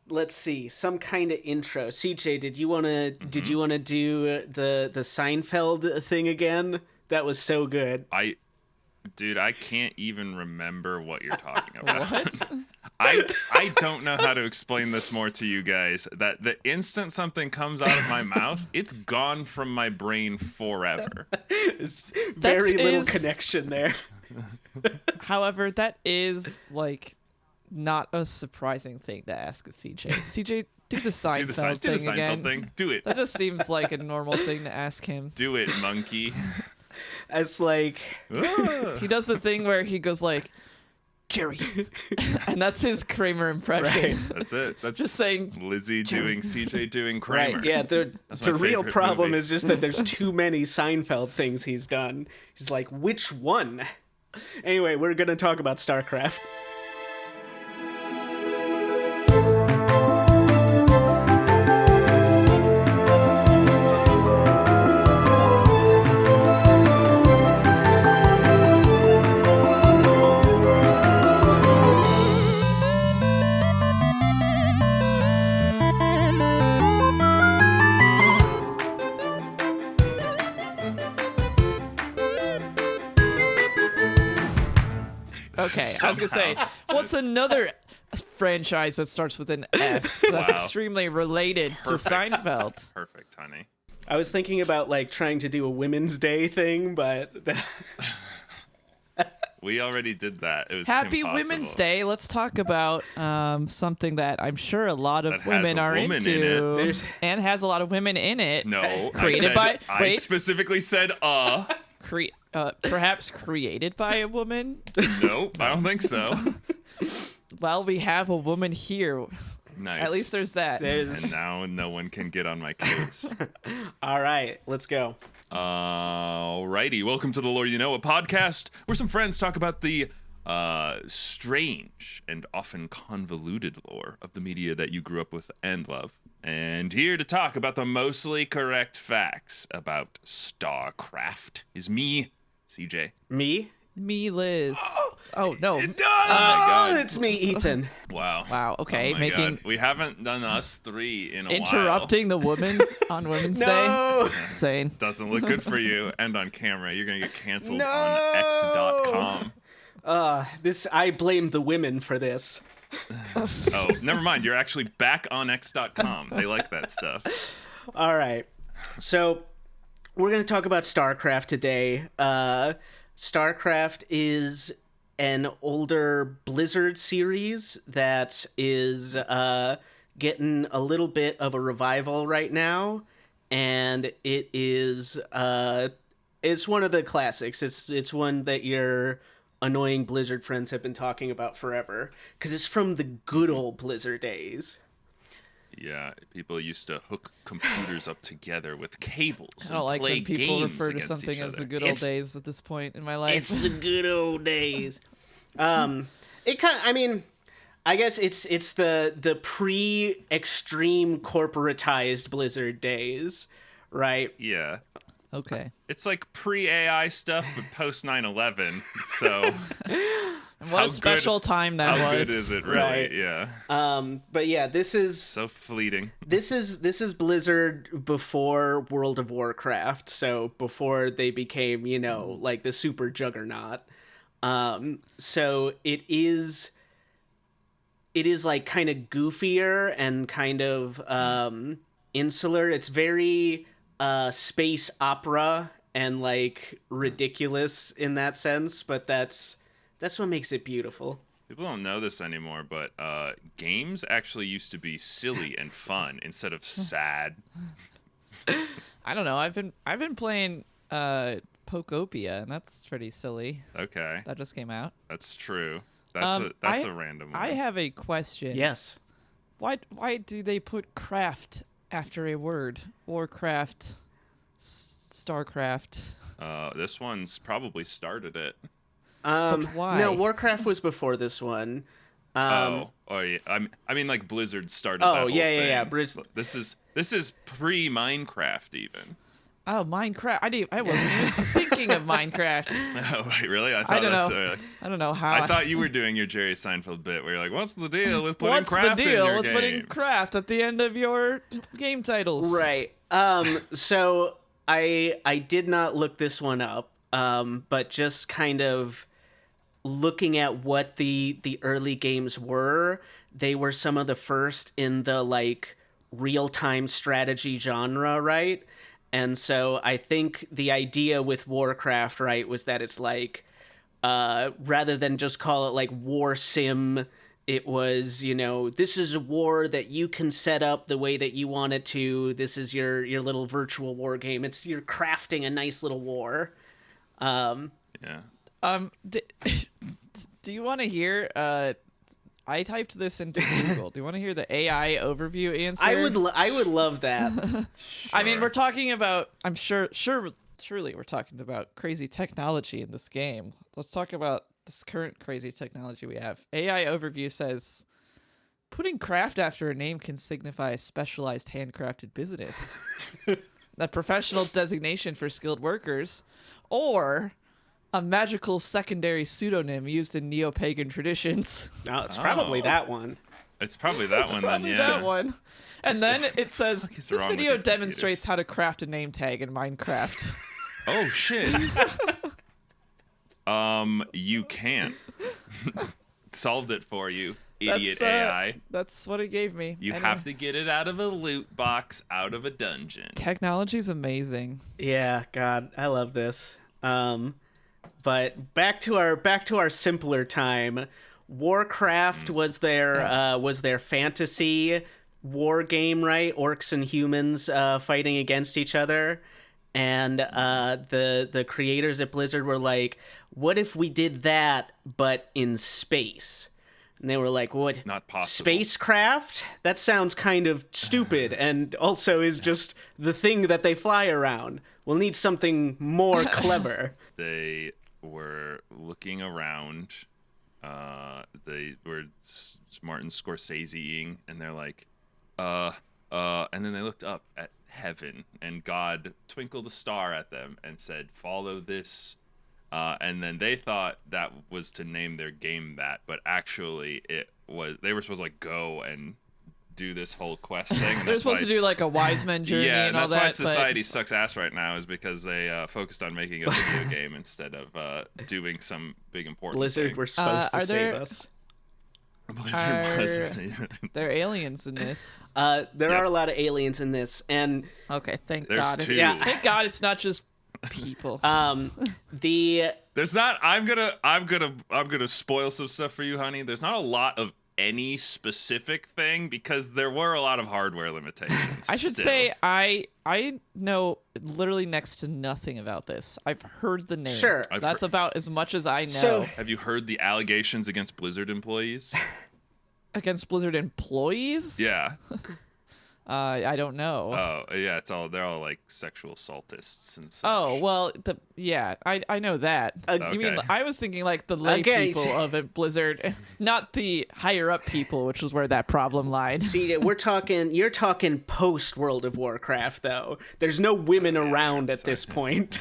let's see, some kind of intro. CJ, did you wanna do the Seinfeld thing again? That was so good. Dude, I can't even remember what you're talking about. What? I don't know how to explain this more to you guys. That the instant something comes out of my mouth, it's gone from my brain forever. There's very little connection there. However, that is like not a surprising thing to ask of CJ. CJ, do the Seinfeld do the thing Seinfeld again. thing. Do it. That just seems like a normal thing to ask him. Do it, monkey. It's like He does the thing where he goes like, Jerry, and that's his Kramer impression. Right. That's it. That's Just saying. Lizzie doing CJ doing Kramer. right, yeah. The real favorite problem movie. is just that there's too many Seinfeld things he's done. He's like, which one? Anyway, we're gonna talk about StarCraft. Okay, I was gonna say, what's another franchise that starts with an S that's Wow. extremely related to Seinfeld? Perfect, honey. I was thinking about like trying to do a Women's Day thing, but We already did that. It was Happy impossible. Women's Day. Let's talk about something that I'm sure a lot of That has women a are woman in into, it. There's- and has a lot of women in it. No, Created I specifically said perhaps created by a woman. Nope, I don't think so. Well, we have a woman here. Nice. At least there's that. And now no one can get on my case. all right, let's go. Alrighty, welcome to the Lore You Know, a podcast where some friends talk about the strange and often convoluted lore of the media that you grew up with and love. And here to talk about the mostly correct facts about StarCraft is me, CJ. Me? Me, Liz. Oh no. Oh my God. It's me, Ethan. Wow. Wow. Okay, Oh my making God. We haven't done us three in a while. interrupting the woman on Women's Day. No. Saying. Doesn't look good for you. And on camera, you're gonna get canceled No. on X.com. I blame the women for this. Oh, never mind. You're actually back on X.com. They like that stuff. All right. So we're going to talk about StarCraft today. StarCraft is an older Blizzard series that is getting a little bit of a revival right now, and it is it's one of the classics. It's one that your annoying Blizzard friends have been talking about forever because it's from the good old Blizzard days. Yeah, people used to hook computers up together with cables. I don't like play when people games refer to against something each as other. the good old It's- days at this point in my life. It's the good old days. I guess it's the pre-extreme corporatized Blizzard days, right? Yeah. Okay. It's like pre-AI stuff, but post 9/11. So And what a special time that how was. good is it, really? Right. Yeah. But yeah, this is So fleeting. this is Blizzard before World of Warcraft, so before they became, like the super juggernaut. So it is like kind of goofier and kind of insular. It's very space opera and like ridiculous in that sense, but that's what makes it beautiful. People don't know this anymore, but games actually used to be silly and fun instead of sad. I don't know. I've been playing Pokopia, and that's pretty silly. Okay, That just came out. that's true. That's a random one. I have a question. Yes. Why do they put craft after a word? Warcraft, StarCraft. This one's probably started it. But why? No, Warcraft was before this one. Yeah. I mean, like Blizzard started. Oh, that whole yeah. thing. This is pre-Minecraft even. Oh, Minecraft. I wasn't even thinking of Minecraft. Oh, wait, really? I I don't that's, know. I don't know how. I thought you were doing your Jerry Seinfeld bit where you're like, what's the deal with putting What's craft the in deal your with putting games? craft at the end of your game titles? Right. So I did not look this one up, but just kind of looking at what the early games were, they were some of the first in the like real-time strategy genre, right? And so I think the idea with Warcraft, right, was that it's like rather than just call it like war sim, it was, you know, this is a war that you can set up the way that you want it to. This is your little virtual war game. It's you're crafting a nice little war. Yeah. Do you want to hear? I typed this into Google. Do you want to hear the AI overview answer? I would love that. I mean, we're talking about. I'm surely we're talking about crazy technology in this game. Let's talk about this current crazy technology we have. AI overview says, putting craft after a name can signify a specialized handcrafted business, a professional designation for skilled workers, or a magical secondary pseudonym used in neo-pagan traditions. No, it's probably that one. It's probably that one then, Probably yeah. that one. And then it says, is this wrong with video these demonstrates how to craft a name tag in Minecraft. Oh, shit. You can't. Solved it for you, idiot AI. That's what it gave me. You Anyway, have to get it out of a loot box, out of a dungeon. Technology's amazing. Yeah, God, I love this. But back to our simpler time. Warcraft was their fantasy war game, right? Orcs and humans fighting against each other. And the creators at Blizzard were like, what if we did that but in space? And they were like, what? Not possible. Spacecraft? That sounds kind of stupid and also is just the thing that they fly around. We'll need something more clever. They were looking around. They were Martin Scorsese-ing, and they're like, and then they looked up at heaven, and God twinkled a star at them and said, follow this. And then they thought that was to name their game that, but actually they were supposed to like go and do this whole quest thing. And They're supposed to do like a wise man journey yeah, and all that's that. why society sucks ass right now, is because they focused on making a video game instead of doing some big important Blizzard thing. were supposed to there- save us. Blizzard was. There are aliens in this. There are a lot of aliens in this, and Okay, thank There's God. two. Yeah. Thank God it's not just people. the There's not. I'm gonna spoil some stuff for you, honey. There's not a lot of any specific thing because there were a lot of hardware limitations. I should still. say I know literally next to nothing about this. I've heard the name. Sure. That's about as much as I know. So- Have you heard the allegations against Blizzard employees? Against Blizzard employees? Yeah. I don't know. Oh, yeah. They're all like sexual assaultists and such. Oh, well, I know that. You mean, Okay. I was thinking like the lay Okay. people of it, Blizzard, not the higher up people, which is where that problem lied. see, you're talking post World of Warcraft though. There's no women around at this point.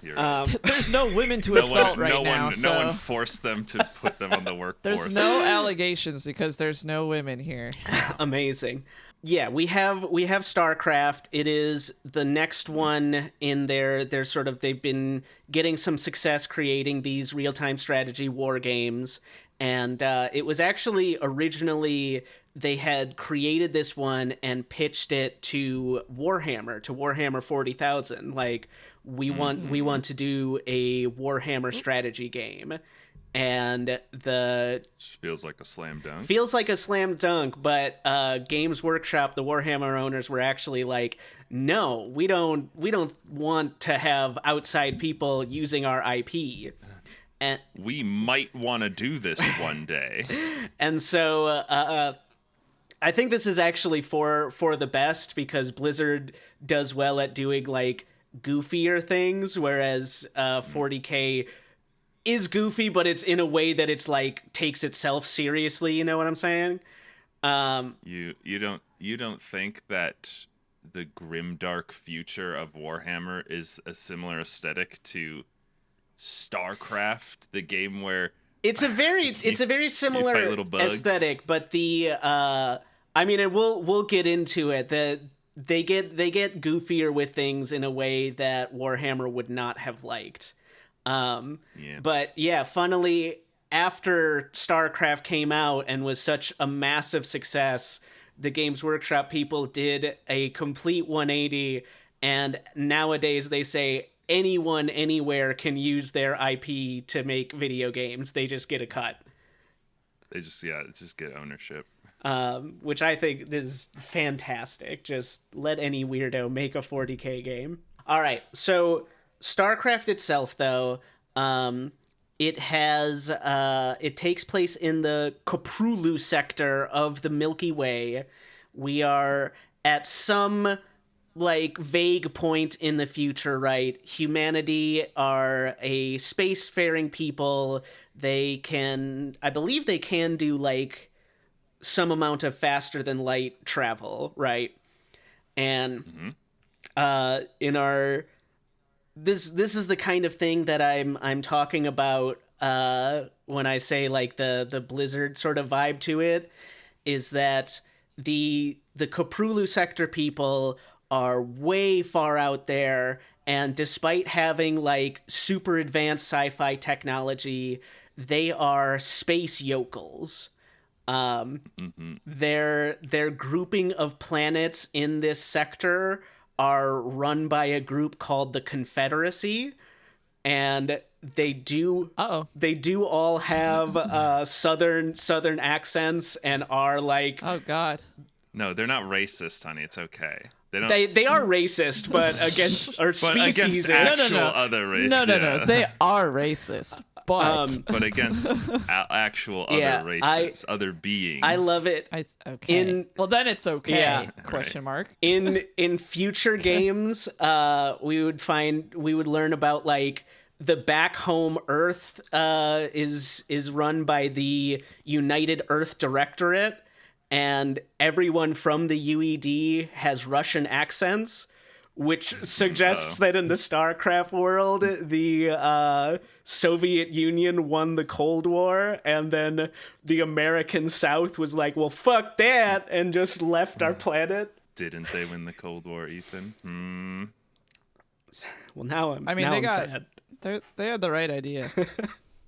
You're right. There's no women to assault right now, so no one forced them to put them on the workforce. there's no allegations because there's no women here. Amazing. Yeah, we have StarCraft. It is the next one in their sort of, they've been getting some success creating these real-time strategy war games, and it was actually originally they had created this one and pitched it to Warhammer 40,000. Like, we want to do a Warhammer strategy game. And Feels like a slam dunk. feels like a slam dunk, but Games Workshop, the Warhammer owners, were actually like, no, we don't want to have outside people using our IP. And We might want to do this one day. and so I think this is actually for the best, because Blizzard does well at doing like goofier things, whereas 40K is goofy, but it's in a way that it's like takes itself seriously. You know what I'm saying? You don't think that the grimdark future of Warhammer is a similar aesthetic to StarCraft, the game where it's a very similar little bugs. aesthetic, but the I mean, and we'll get into it. They get goofier with things in a way that Warhammer would not have liked. But yeah, funnily, after StarCraft came out and was such a massive success, the Games Workshop people did a complete 180, and nowadays they say anyone anywhere can use their IP to make video games. They just get a cut. They just get ownership. Which I think is fantastic. Just let any weirdo make a 40K game. All right, so StarCraft itself, though, it takes place in the Koprulu sector of the Milky Way. We are at some vague point in the future, right? Humanity are a spacefaring people. I believe they can do some amount of faster than light travel, right? And in our this is the kind of thing that I'm talking about when I say the Blizzard sort of vibe to it, is that the Koprulu sector people are way far out there, and despite having super advanced sci-fi technology, they are space yokels. Their grouping of planets in this sector are run by a group called the Confederacy, and they do all have southern accents and are oh god. No, they're not racist, honey. It's okay. They are racist, but against our species. Against actual other races. No. They are racist, but against actual other races, other beings. I love it. Okay. Well, then it's okay. Yeah. Question mark. In future games, we would learn about the back home Earth is run by the United Earth Directorate. And everyone from the UED has Russian accents, which suggests that in the StarCraft world, the Soviet Union won the Cold War, and then the American South was like, well, fuck that, and just left our planet. Didn't they win the Cold War, Ethan? Well, now I'm sad. They had the right idea.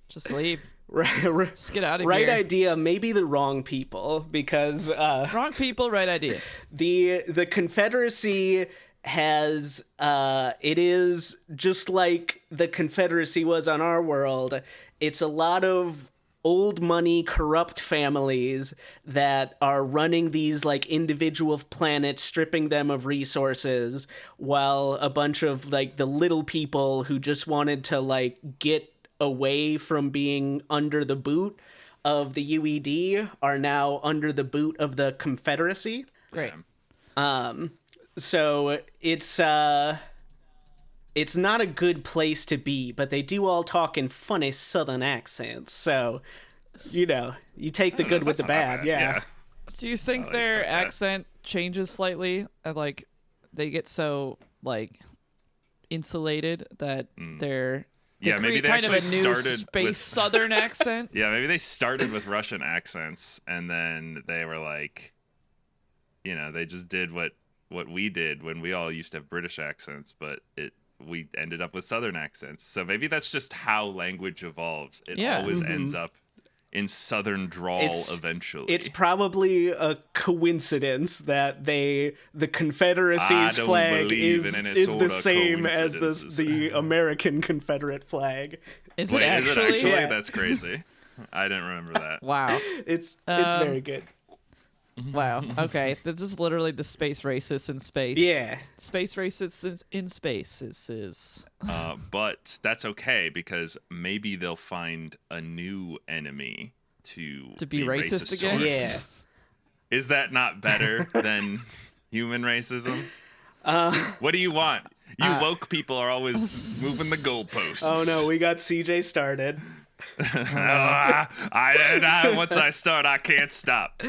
Just leave. Right, just get out of here. Right idea, maybe the wrong people, because wrong people, right idea. The Confederacy has it is just like the Confederacy was on our world. It's a lot of old money, corrupt families that are running these individual planets, stripping them of resources, while a bunch of the little people who just wanted to get away from being under the boot of the UED are now under the boot of the Confederacy. Great. So it's not a good place to be, but they do all talk in funny Southern accents. So, you take the good with the bad. Yeah. Do you think their accent changes slightly? They get so insulated that they're maybe they kind of a actually new started space with Southern accent. Yeah, maybe they started with Russian accents, and then they were they just did what we did when we all used to have British accents, but we ended up with Southern accents. So maybe that's just how language evolves. It always ends up in Southern drawl eventually. It's probably a coincidence that the Confederacy's flag is the same as the American Confederate flag. Is it actually? Yeah. That's crazy. I didn't remember that. Wow. It's very good. Wow. Okay. This is literally the space racists in space. Yeah. Space racists in space. This is. But that's okay, because maybe they'll find a new enemy to be racist again. Towards. Yeah. Is that not better than human racism? What do you want? You woke people are always moving the goalposts. Oh no, we got CJ started. Once I start, I can't stop.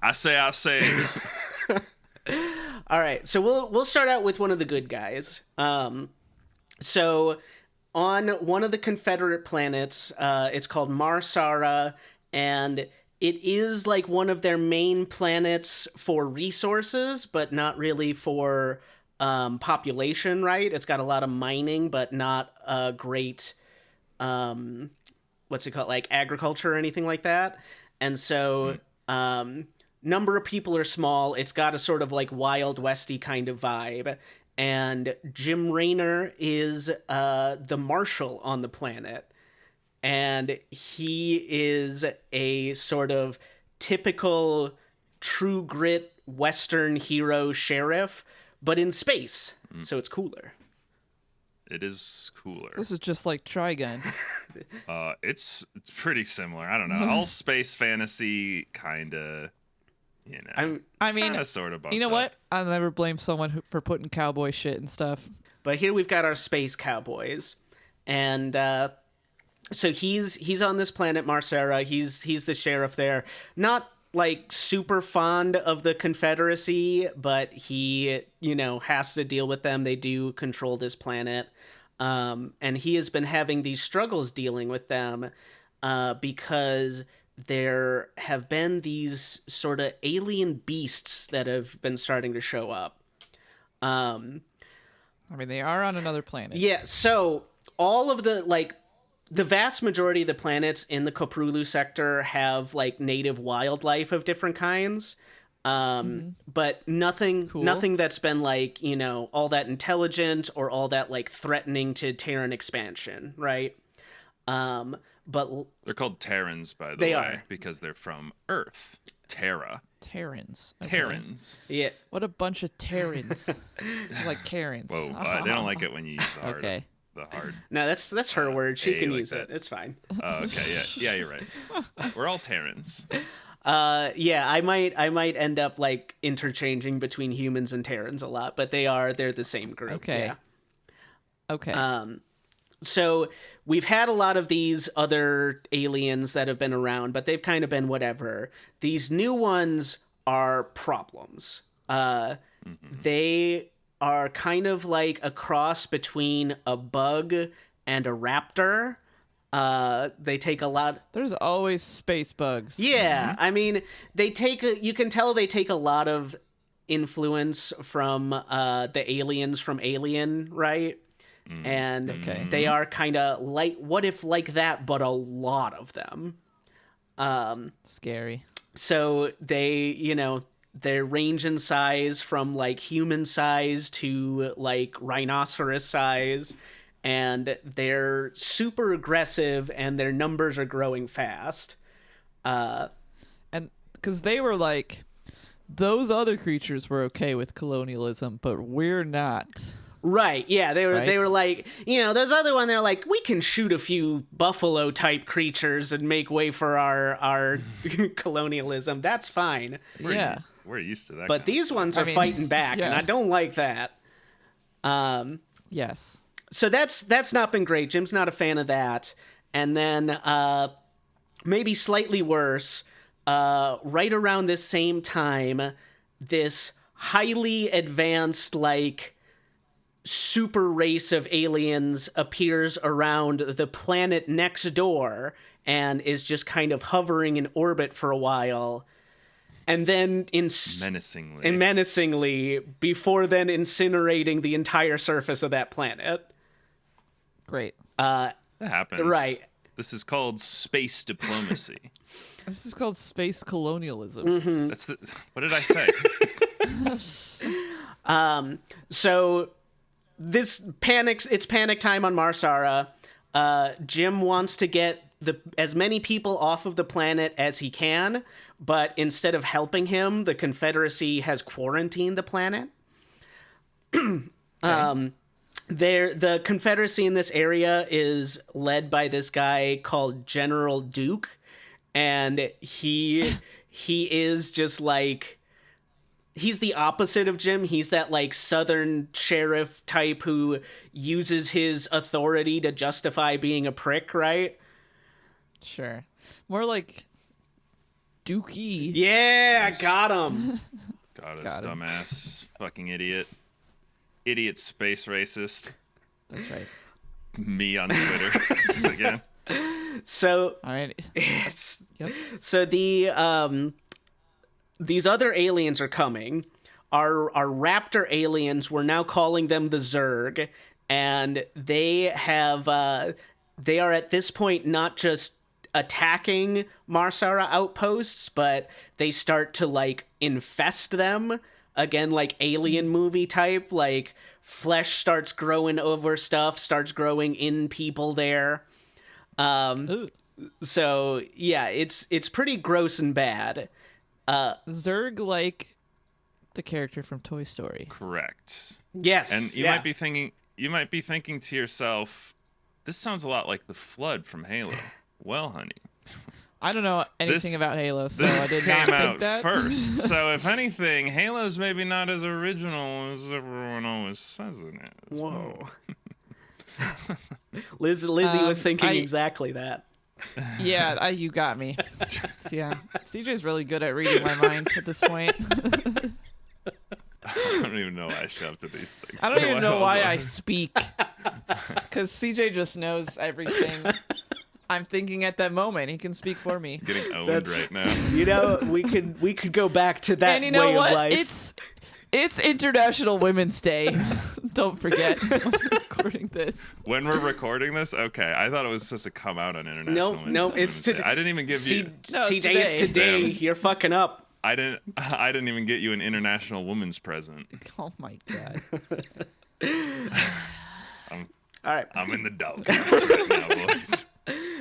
I say. All right, so we'll start out with one of the good guys. So on one of the Confederate planets, it's called Marsara, and it is like one of their main planets for resources, but not really for population, right? It's got a lot of mining, but not a great, what's it called, like agriculture or anything like that. And so, number of people are small. It's got a sort of like Wild Westy kind of vibe. And Jim Raynor is the marshal on the planet. And he is a sort of typical true grit Western hero sheriff, but in space. So it's cooler. It is cooler. This is just like Trigun. It's pretty similar. I don't know. All space fantasy kind of, you know. I mean, kind of sort of. You know what? I'll never blame someone for putting cowboy shit and stuff. But here we've got our space cowboys, and so he's on this planet Marsara. He's the sheriff there. Not like super fond of the Confederacy, but he, has to deal with them. They do control this planet. And he has been having these struggles dealing with them because there have been these sort of alien beasts that have been starting to show up. I mean, they are on another planet. Yeah, so all of the vast majority of the planets in the Koprulu sector have like native wildlife of different kinds. But nothing that's been like, all that intelligent or all that like threatening to Terran expansion, right? But they're called Terrans, by the They way, are. because they're from Earth. Terra. Terrans. Okay. Terrans. yeah, What a bunch of Terrans. It's like Karens. Whoa, they don't like it when you use the hard. Okay. The hard. no, that's her word. She can like use that. it. It's fine. Oh, okay, yeah, you're right. We're all Terrans. Yeah, I might end up like interchanging between humans and Terrans a lot, but they're the same group. Okay. Yeah. Okay. So we've had a lot of these other aliens that have been around, but they've kind of been whatever. These new ones are problems. They are kind of like a cross between a bug and a raptor. They take a lot. There's always space bugs. Yeah, I mean, you can tell they take a lot of influence from the aliens from Alien, right? And they are kind of like what if like that, but a lot of them. Scary. So they range in size from like human size to like rhinoceros size, and they're super aggressive and their numbers are growing fast. And because they were like, those other creatures were okay with colonialism, but we're not. Right, yeah, they Right? were like, those other one, they're like, we can shoot a few buffalo type creatures and make way for our colonialism. That's fine. Yeah. We're used to that. But kind these ones are fighting back, and yeah. I don't like that. Yes. So that's not been great. Jim's not a fan of that. And then maybe slightly worse, right around this same time, this highly advanced, like, super race of aliens appears around the planet next door and is just kind of hovering in orbit for a while. And then menacingly, before then incinerating the entire surface of that planet. Great. That happens. Right. This is called space diplomacy. This is called space colonialism. That's what did I say? So it's panic time on Marsara. Jim wants to get as many people off of the planet as he can, but instead of helping him, the Confederacy has quarantined the planet. The Confederacy in this area is led by this guy called General Duke, and he is just like, he's the opposite of Jim. He's that like Southern sheriff type who uses his authority to justify being a prick, right? Sure. More like Dookie. Yeah, got him. Got us, Got him. dumbass, fucking idiot, space racist. That's right. Me on Twitter again. So All right. yes. Yep. So these other aliens are coming. Our raptor aliens, we're now calling them the Zerg, and they are at this point not just attacking Marsara outposts, but they start to like infest them again, like alien movie type. Like flesh starts growing over stuff, starts growing in people there. Ooh. So yeah, it's pretty gross and bad. Zerg like the character from Toy Story. Correct. Yes, And you yeah. might be thinking to yourself, this sounds a lot like the Flood from Halo. Well, honey, I don't know anything This- about Halo, so I this did came not think out that. first. So if anything, Halo's maybe not as original as everyone always says it is. Whoa. Lizzie was thinking I- exactly that. Yeah, you got me. Yeah, CJ's really good at reading my mind at this point. I don't even know why I show up to these things. I don't even know Hold why on. I speak, because CJ just knows everything I'm thinking at that moment. He can speak for me. Getting owned That's- right now. You know, we could go back to that And you know way what? of life. It's International Women's Day. Don't forget. when we're recording this. When we're recording this, okay. I thought it was supposed to come out on International No, Women's it's Day. today. I didn't even give you. No, it's CJ, it's today. today. Damn. You're fucking up. I didn't even get you an International Women's present. Oh my god. All right, I'm in the doghouse right now, boys.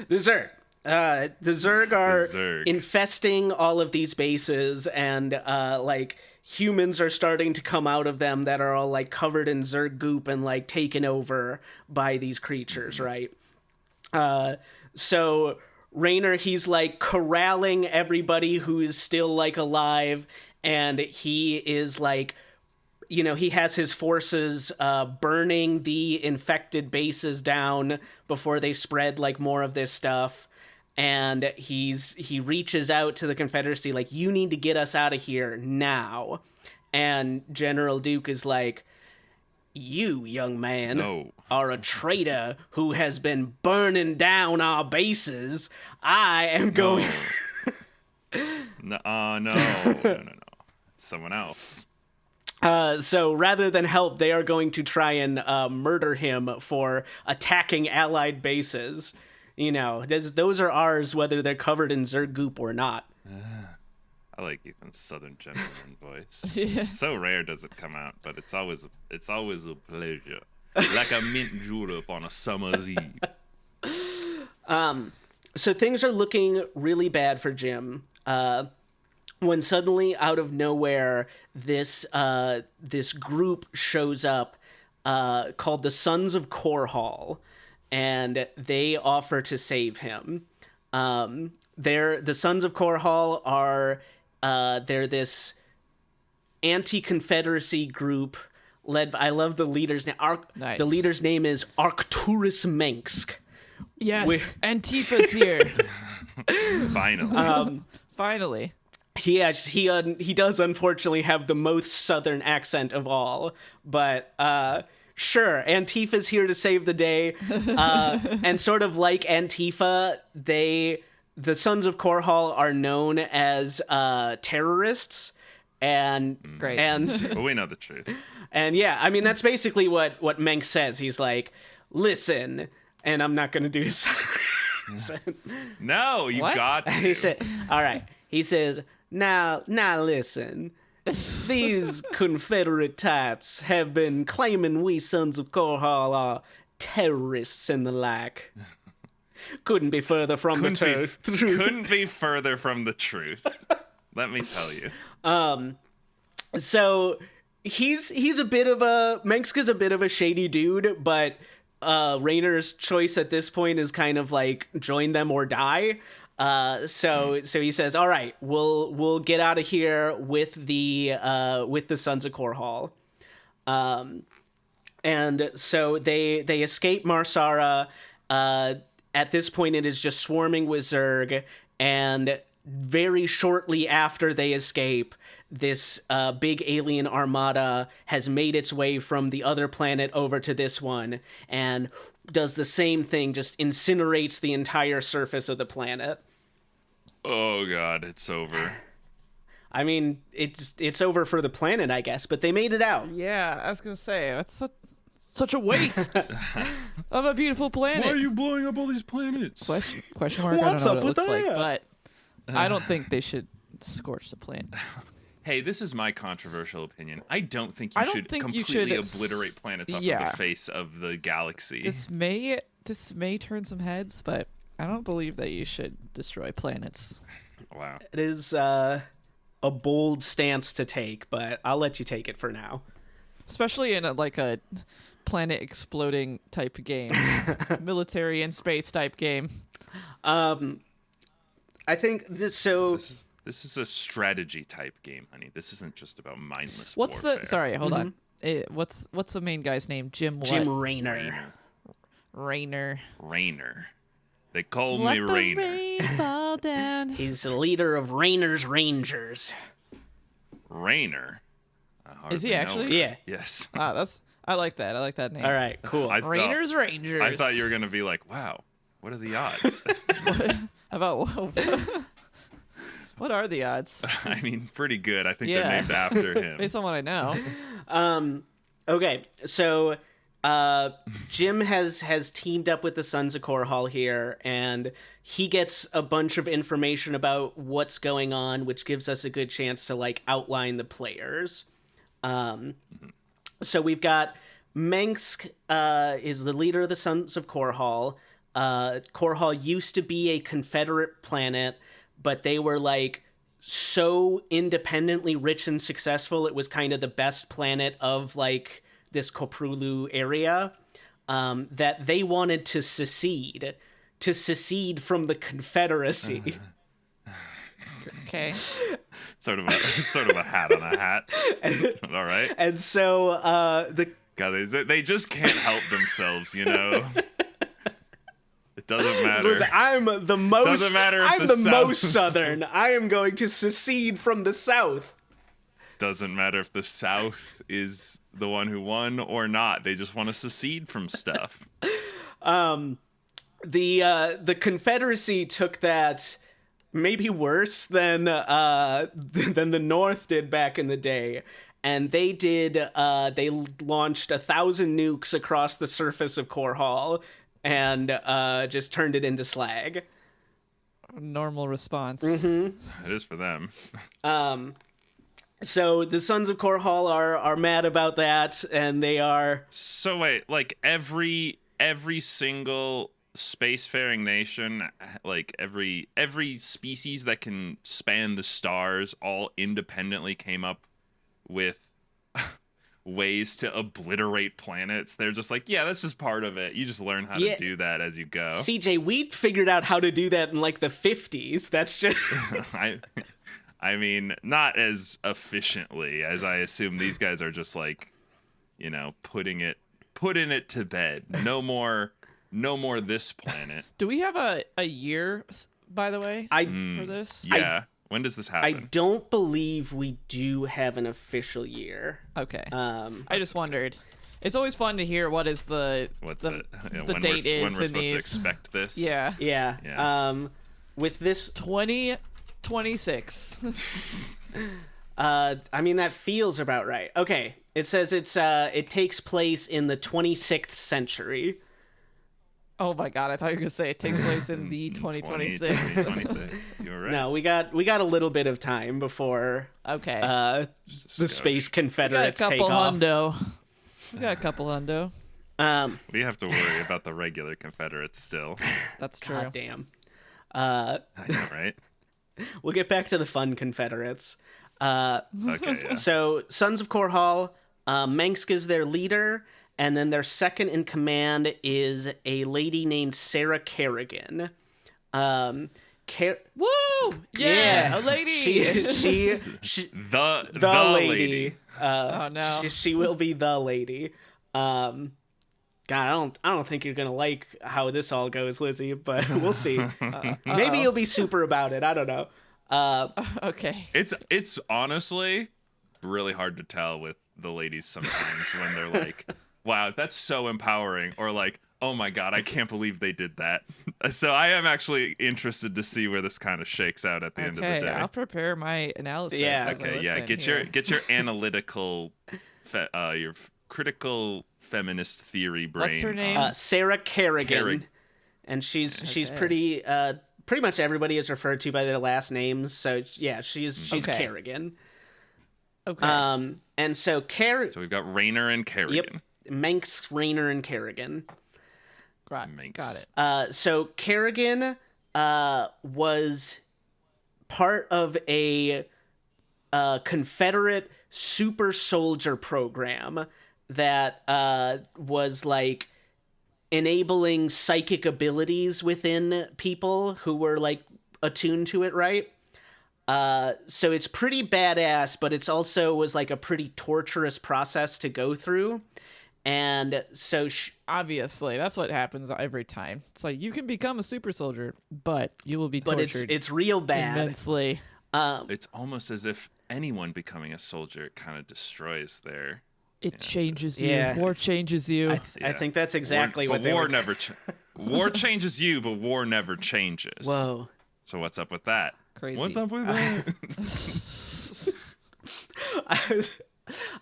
the Zerg. The Zerg are Zerg. infesting all of these bases, and like humans are starting to come out of them that are all like covered in Zerg goop and like taken over by these creatures, right? So Raynor, he's like corralling everybody who is still like alive, and he is like, you know, he has his forces burning the infected bases down before they spread like more of this stuff. And he reaches out to the Confederacy like, you need to get us out of here now. And General Duke is like, you, young man, No. are a traitor who has been burning down our bases. I am going... No, no. It's someone else. So rather than help, they are going to try and murder him for attacking Allied bases. You know, those are ours, whether they're covered in Zerg goop or not. I like Ethan's Southern gentleman voice. Yeah. So rare does it come out, but it's always a pleasure. Like a mint julep on a summer's eve. So things are looking really bad for Jim. When suddenly, out of nowhere, this group shows up called the Sons of Korhal, and they offer to save him. The Sons of Korhal are they're this anti-Confederacy group led by, I love the leader's name. Nice. The leader's name is Arcturus Mensk. Yes, Antifa's here. Finally. Finally. He does unfortunately have the most southern accent of all, but sure, Antifa's here to save the day. And sort of like Antifa, the Sons of Korhal are known as terrorists, and Great. But we know the truth. and yeah, I mean that's basically what Menk says. He's like, listen, and I'm not gonna do his. No, you What? got to. He said, all right. He says, now listen. These Confederate types have been claiming we Sons of Korhal are terrorists and the like. Couldn't be further from the truth. Couldn't be further from the truth. Let me tell you. So he's a bit of a Menska's a bit of a shady dude, but Raynor's choice at this point is kind of like join them or die. So he says, "All right, we'll get out of here with the Sons of Korhal." And so they escape Marsara. At this point, it is just swarming with Zerg, and very shortly after they escape, this big alien armada has made its way from the other planet over to this one and does the same thing, just incinerates the entire surface of the planet. Oh god, it's over. I mean, it's over for the planet, I guess, but they made it out. Yeah, I was gonna say that's such a waste of a beautiful planet. Why are you blowing up all these planets? Question mark. What's I don't up know with what it looks that? like, but I don't think they should scorch the planet. Hey, this is my controversial opinion. I don't think I you don't should think you completely should obliterate planets off of yeah. the face of the galaxy. This may turn some heads, but I don't believe that you should destroy planets. Wow. It is a bold stance to take, but I'll let you take it for now. Especially in a planet exploding type game, military and space type game. I think this. So This is a strategy type game, honey. This isn't just about mindless What's warfare. the? Sorry, hold on. What's the main guy's name? Jim what? Jim Raynor. Raynor. Raynor. They call Let me the Raynor. rain fall down. He's the leader of Raynor's Rangers. Raynor. I Is he hardly know actually? her. Yeah. Yes. I like that. I like that name. All right, cool. Raynor's Rangers. I thought you were gonna be like, wow, what are the odds? How about what are the odds? I mean, pretty good. I think Yeah. they're named after him. Based on what I know. Okay, so Jim has teamed up with the Sons of Korhal here, and he gets a bunch of information about what's going on, which gives us a good chance to outline the players. So we've got Mengsk is the leader of the Sons of Korhal. Korhal used to be a Confederate planet, but they were so independently rich and successful, it was kind of the best planet of this Koprulu area, that they wanted to secede from the Confederacy. Okay. Sort of a hat on a hat. All right. And so God, they just can't help themselves, you know. It doesn't matter. listen, I'm the most Doesn't matter if I'm the the South- most southern. I am going to secede from the South. Doesn't matter if the South is the one who won or not. They just want to secede from stuff. The Confederacy took that maybe worse than the North did back in the day, and they launched 1,000 nukes across the surface of Korhal and just turned it into slag. Normal response. It is for them. So the Sons of Korhal are mad about that, and they are. So wait, every single spacefaring nation, every species that can span the stars, all independently came up with ways to obliterate planets. They're just yeah, that's just part of it. You just learn how to do that as you go. CJ, we figured out how to do that in the 50s. That's just. I mean, not as efficiently as I assume these guys are just putting it to bed. No more this planet. Do we have a year, by the way, for this? Yeah. When does this happen? I don't believe we do have an official year. Okay. I just wondered. It's always fun to hear what is the when date we're is supposed in to these. expect this. Yeah. Yeah. With this 2026. I mean, that feels about right. Okay. It says it takes place in the 26th century. Oh my god, I thought you were going to say it takes place in the 2026. 2026. You were right. No, we got a little bit of time before Okay. the Space Confederates we got a take couple off. hundo. We got a couple hundo. We have to worry about the regular Confederates still. That's true. God damn. I know, right? We'll get back to the fun Confederates. Okay, yeah. So, Sons of Korhal, Mengsk is their leader, and then their second in command is a lady named Sarah Kerrigan. Woo! Yeah, a lady. She The lady. Oh no. She will be the lady. God, I don't think you're gonna like how this all goes, Lizzie, but we'll see. Maybe you'll be super about it. I don't know. Okay. It's honestly really hard to tell with the ladies sometimes when they're like, "Wow, that's so empowering," or like, "Oh my god, I can't believe they did that." So I am actually interested to see where this kind of shakes out at the end of the Okay, day. I'll prepare my analysis. Yeah. as I Okay, yeah, listen here. get your analytical, critical feminist theory brain. What's her name? Sarah Kerrigan, Kerrig- and she's Okay. pretty much everybody is referred to by their last names. So yeah, she's Okay. Kerrigan. Okay. And so So we've got Rayner and Kerrigan. Yep, Manx, Rayner, and Kerrigan. Got Manx. it. So Kerrigan was part of a Confederate super soldier program that was like enabling psychic abilities within people who were like attuned to it, right? So it's pretty badass, but it's also was like a pretty torturous process to go through. And so Obviously, that's what happens every time. It's like you can become a super soldier, but you will be but tortured it's real bad. immensely. It's almost as if anyone becoming a soldier kind of destroys their. It changes you. Yeah. War changes you. I Yeah. think that's exactly war, what but they war were. never. War changes you, but war never changes. Whoa. So what's up with that? Crazy. What's up with that?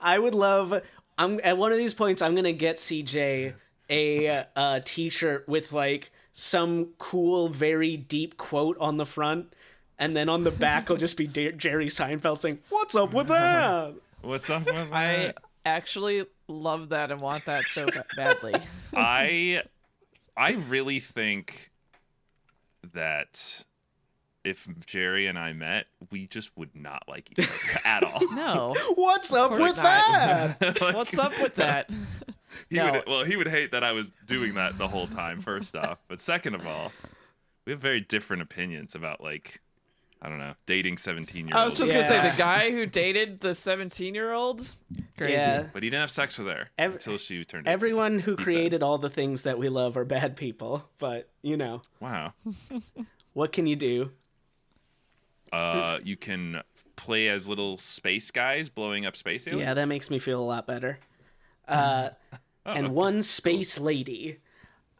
I would love. I'm at one of these points. I'm gonna get CJ a T-shirt with like some cool, very deep quote on the front, and then on the back will just be Jerry Seinfeld saying, "What's up with that?" What's up with that? I actually love that and want that so badly. I really think that if Jerry and I met, we just would not like each other at all. No. What's up course with not. that? Like, What's up with that? No. he would hate that I was doing that the whole time, first off. But second of all, we have very different opinions about, like, I don't know, dating 17-year-olds. I was just gonna say Yeah. the guy who dated the 17-year-old. Crazy. Yeah. But he didn't have sex with her until she turned 18. Everyone who He created all the things that we love are bad people, but you know, Wow. what can you do? You can play as little space guys blowing up space aliens. Yeah, that makes me feel a lot better. And one space lady.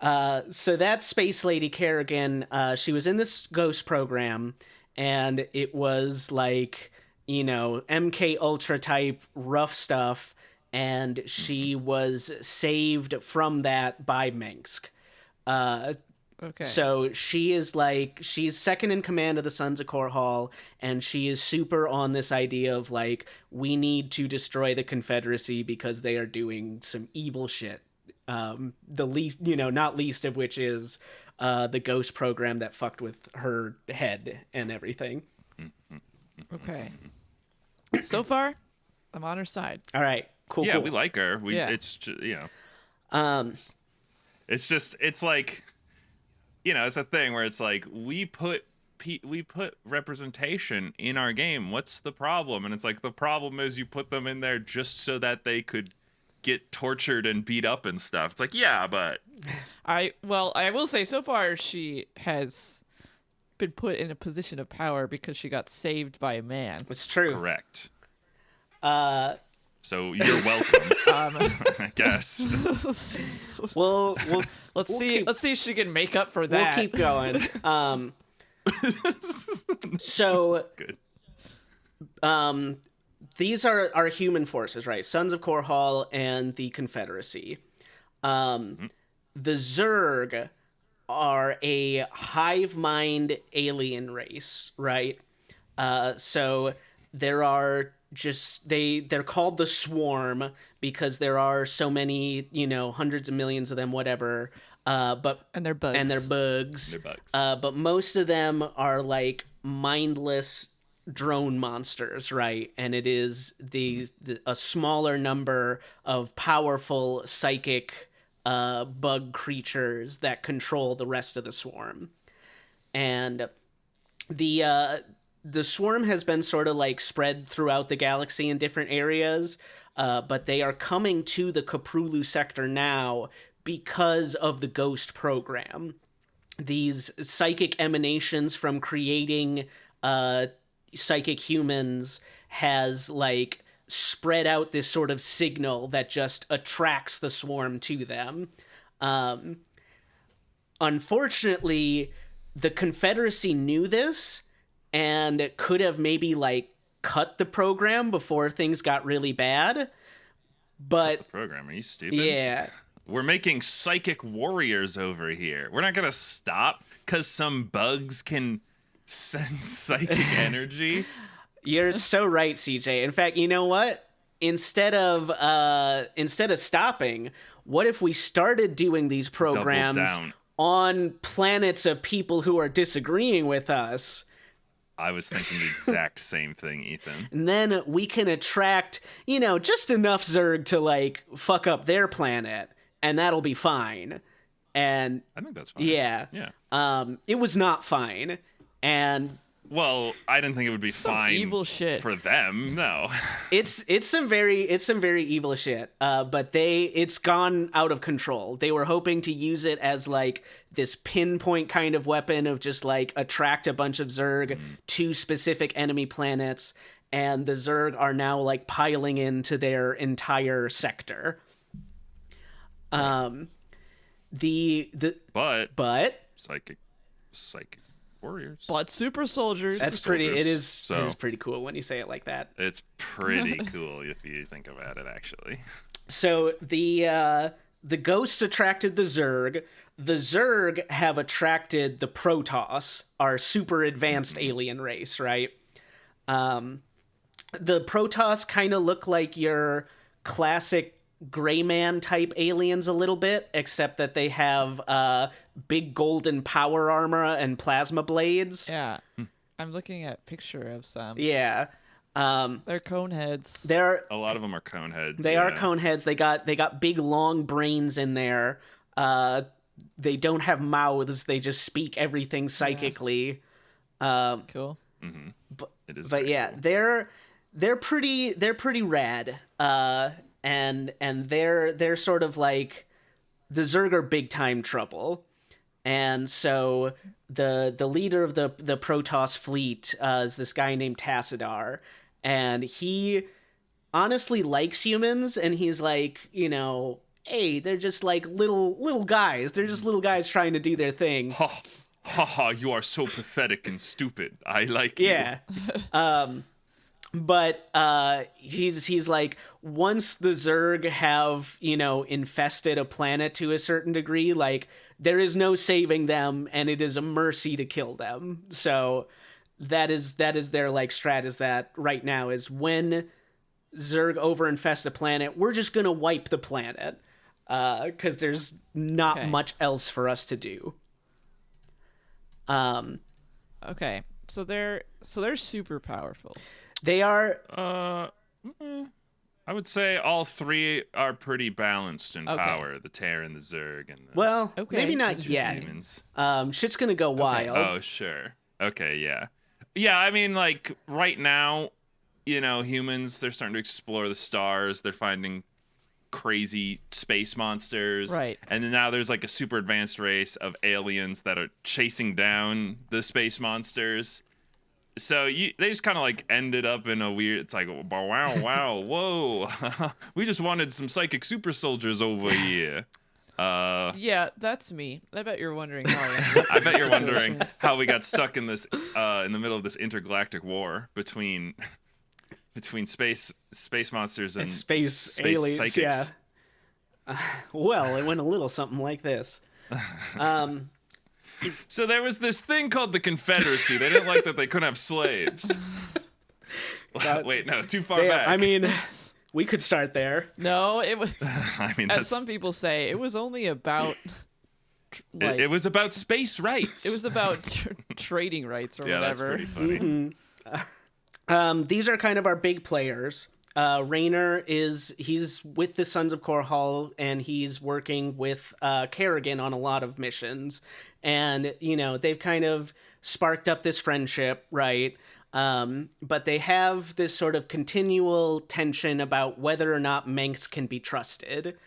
So that space lady Kerrigan, she was in this ghost program, and it was like, you know, MK Ultra type rough stuff, and she was saved from that by Minsk. Okay. So she's second in command of the Sons of Korhal, and she is super on this idea of like, we need to destroy the Confederacy because they are doing some evil shit. The least, not least of which is the ghost program that fucked with her head and everything. Okay. So far, I'm on her side. All right, cool. Yeah, cool. we like her. Yeah. It's it's just it's like, it's a thing where it's like we put representation in our game. What's the problem? And it's like the problem is you put them in there just so that they could get tortured and beat up and stuff. It's like, yeah, but I will say so far she has been put in a position of power because she got saved by a man. It's true. correct. So you're welcome. I guess. We'll Let's see. keep- Let's see if she can make up for that. We'll keep going. So Good. these are our human forces, right? Sons of Korhal and the Confederacy. The Zerg are a hive mind alien race, right? So there are they're called the Swarm because there are so many, hundreds of millions of them, whatever. But And they're bugs. They're bugs. They're bugs. But most of them are like mindless drone monsters, right? And it is a smaller number of powerful psychic bug creatures that control the rest of the swarm. And the swarm has been sort of like spread throughout the galaxy in different areas, but they are coming to the Kaprulu sector now because of the Ghost program. These psychic emanations from creating psychic humans has like spread out this sort of signal that just attracts the swarm to them. Unfortunately, the Confederacy knew this and could have maybe like cut the program before things got really bad. But The program, are you stupid? yeah, We're making psychic warriors over here. We're not gonna stop because some bugs can sense psychic energy. you're so right, CJ. In fact, you know what? Instead of stopping, what if we started doing these programs down. on planets of people who are disagreeing with us? I was thinking the exact same thing, Ethan. And then we can attract, just enough Zerg to like fuck up their planet, and that'll be fine. And I think that's fine. yeah. It was not fine. And Well, I didn't think it would be Some fine evil shit. for them. No. it's some very evil shit. But it's gone out of control. They were hoping to use it as like this pinpoint kind of weapon of just like attract a bunch of Zerg to specific enemy planets, and the Zerg are now like piling into their entire sector. But Psychic warriors. But super soldiers. that's pretty. It is. So- It is pretty cool when you say it like that. It's pretty cool if you think about it, actually. So the ghosts attracted the Zerg. The Zerg have attracted the Protoss, our super advanced alien race, right? The Protoss kind of look like your classic gray man type aliens a little bit, except that they have big golden power armor and plasma blades. Yeah. I'm looking at picture of some. Yeah. They're cone heads. They're A lot of them are cone heads. They are cone heads. They got big long brains in there. They don't have mouths. They just speak everything psychically. Cool. It is But very yeah, cool. they're pretty rad. And they're sort of like the Zerg are big time trouble. And so the leader of the Protoss fleet is this guy named Tassadar, and he honestly likes humans, and he's like, hey, they're just like little guys. They're just little guys trying to do their thing. Ha ha! You are so pathetic and stupid. I like you. Yeah. But he's like, once the Zerg have, infested a planet to a certain degree, like, there is no saving them, and it is a mercy to kill them. So that is their like strat, is that right now is when Zerg overinfest a planet, we're just gonna wipe the planet. Because there's not much else for us to do. Okay. So they're super powerful. They are. I would say all three are pretty balanced in Okay. power. The Terran, the Zerg, and the Well, Okay, maybe not interesting. yet. humans. Shit's gonna go wild. Oh, sure. Okay, yeah. Yeah, I mean, like, right now, humans, they're starting to explore the stars. They're finding crazy space monsters. Right. And then now there's, like, a super advanced race of aliens that are chasing down the space monsters. So they just kind of, like, ended up in a weird... It's like, wow, whoa. We just wanted some psychic super soldiers over here. Yeah, that's me. I bet you're wondering how. I bet you're wondering how we got stuck in this in the middle of this intergalactic war between space monsters and Space aliens, psychics. yeah. Well, it went a little something like this. So there was this thing called the Confederacy. They didn't like that they couldn't have slaves. Wait, no, too far back. I mean, we could start there. No, it was. I mean, As some people say, it was only about. Like, it was about space rights. It was about trading rights or yeah, that's whatever. pretty funny. These are kind of our big players. Raynor he's with the Sons of Korhal, and he's working with Kerrigan on a lot of missions. And, they've kind of sparked up this friendship, right? But they have this sort of continual tension about whether or not Manx can be trusted.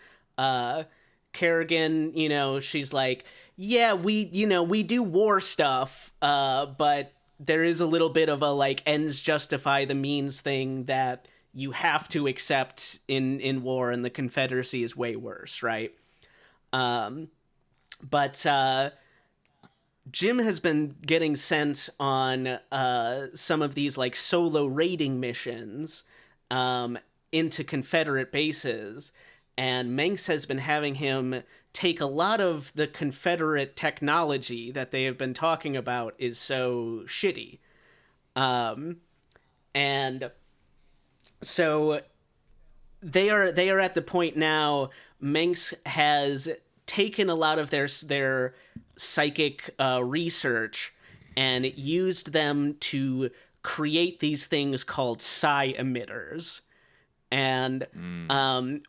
Kerrigan, she's like, yeah, we do war stuff, but there is a little bit of a like ends justify the means thing that you have to accept in war, and the Confederacy is way worse, right? But Jim has been getting sent on some of these like solo raiding missions into Confederate bases, and Manx has been having him take a lot of the Confederate technology that they have been talking about is so shitty. And so they are at the point now. Manx has taken a lot of their psychic research and used them to create these things called psi emitters. And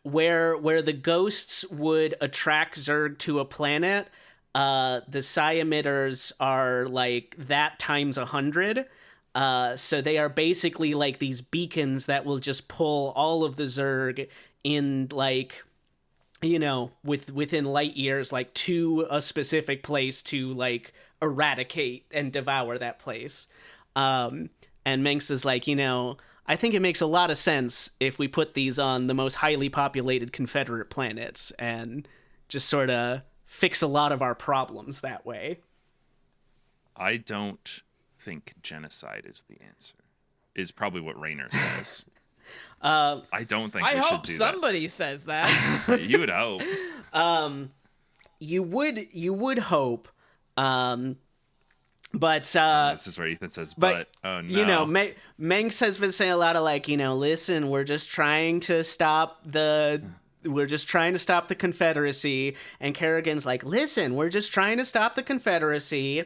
where the ghosts would attract Zerg to a planet, the psi emitters are like that times 100. So they are basically like these beacons that will just pull all of the Zerg in like, you know, within light years, like to a specific place to like eradicate and devour that place. And Manx is like, you know, I think it makes a lot of sense if we put these on the most highly populated Confederate planets and just sort of fix a lot of our problems that way. I don't think genocide is the answer, is probably what Rayner says. I don't think I we hope should do somebody says that. that. You would hope. You would hope. But This is where Ethan says, but oh no. You know, Manx has been saying a lot of like, you know, listen, we're just trying to stop the Confederacy, and Kerrigan's like, listen, we're just trying to stop the Confederacy.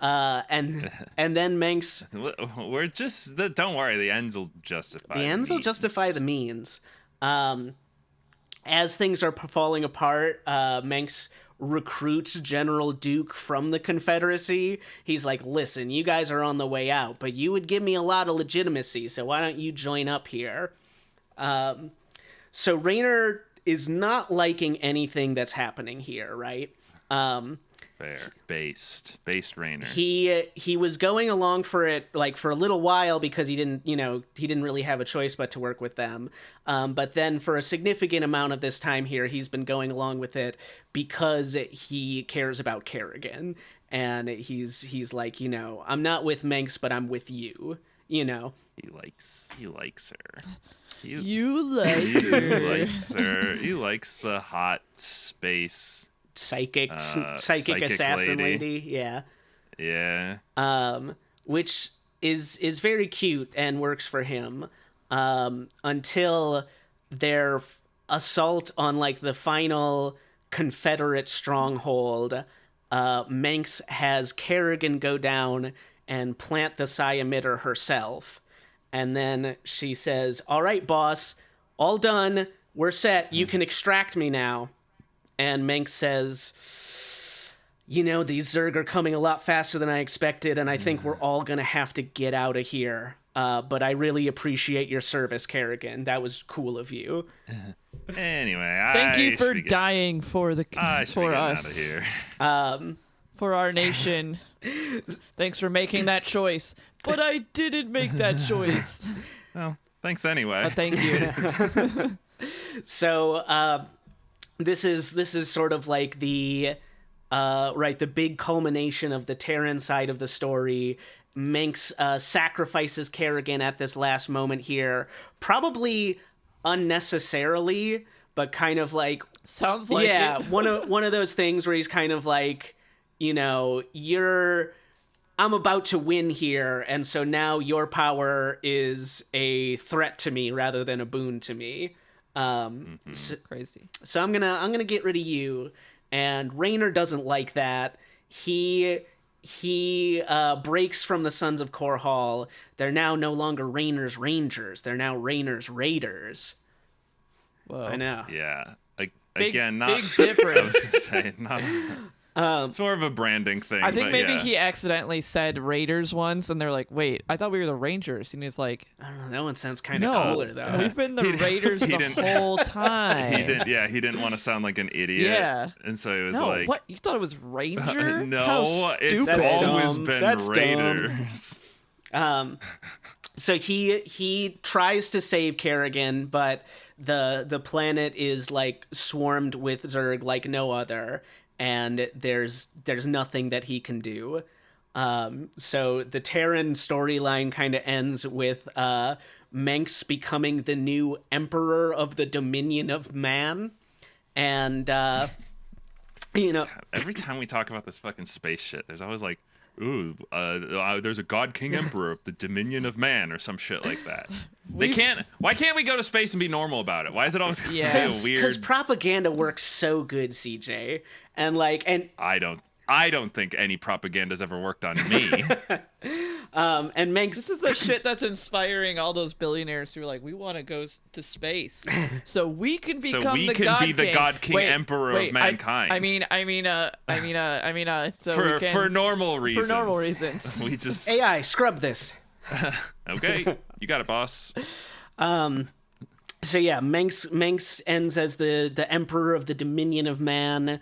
And then Manx, we're just, don't worry, the ends will justify the ends will justify the means. As things are falling apart, Manx recruits General Duke from the Confederacy. He's like, listen, you guys are on the way out, but you would give me a lot of legitimacy, so why don't you join up here? So Rayner is not liking anything that's happening here, right? Fair. Based Rayner. He was going along for it like for a little while because he didn't really have a choice but to work with them. But then for a significant amount of this time here, he's been going along with it because he cares about Kerrigan, and he's like, you know, I'm not with Manx, but I'm with you. You know, He likes her. You like her. Likes her. He likes the hot space psychic psychic assassin lady. Yeah. Yeah. Which is very cute and works for him, until their assault on like the final Confederate stronghold. Manx has Kerrigan go down and plant the psi emitter herself, and then she says, "All right, boss, all done. We're set. You can extract me now." And Manx says, you know, these Zerg are coming a lot faster than I expected, and I think we're all going to have to get out of here. But I really appreciate your service, Kerrigan. That was cool of you. Anyway, Thank you for dying for the for us, out of here. For our nation. Thanks for making that choice. But I didn't make that choice. Well, thanks anyway. But thank you. So this is sort of like the the big culmination of the Terran side of the story. Manx sacrifices Kerrigan at this last moment here, probably unnecessarily, but kind of like Sounds like it. one of those things where he's kind of like, you know, I'm about to win here, and so now your power is a threat to me rather than a boon to me. Crazy. So I'm gonna get rid of you. And Rayner doesn't like that. He breaks from the Sons of Korhal. They're now no longer Rayner's Rangers. They're now Rayner's Raiders. Whoa. I know. Yeah. Big, Again, not big difference. I was gonna say, not. It's more of a branding thing. I think but maybe yeah. he accidentally said Raiders once, and they're like, "Wait, I thought we were the Rangers." And he's like, I don't know. That one sounds kind of "No, cooler though. we've been the Raiders the whole time." He didn't want to sound like an idiot. Yeah. And so he was No, like, what? You thought it was Ranger? no, How it's stupid. That's always dumb. been That's Raiders. So he tries to save Kerrigan, but the planet is like swarmed with Zerg like no other, and there's nothing that he can do. So the Terran storyline kind of ends with Menks becoming the new emperor of the Dominion of Man, and Every time we talk about this fucking space shit, there's always like, ooh, there's a God King Emperor of the Dominion of Man or some shit like that. Why can't we go to space and be normal about it? Why is it always Yeah. kind of because weird? propaganda works so good, CJ, and I don't think any propaganda's ever worked on me. and Menks. This is the shit that's inspiring all those billionaires who are like, we want to go to space, so we can become we the can God be the King. God King Emperor of mankind. So for normal reasons. For normal reasons. We just AI, scrub this. okay. You got it, boss. So yeah, Menks ends as the emperor of the Dominion of Man.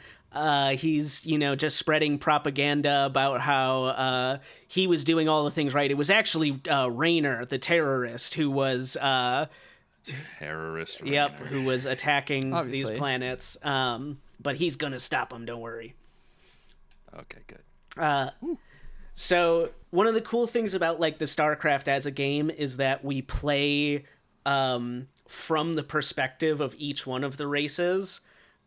He's just spreading propaganda about how he was doing all the things right. It was actually Raynor, the terrorist, who was Terrorist. yep, Rainer. who was attacking Obviously. these planets. But he's gonna stop him. Don't worry. Okay, good. So one of the cool things about like the StarCraft as a game is that we play from the perspective of each one of the races.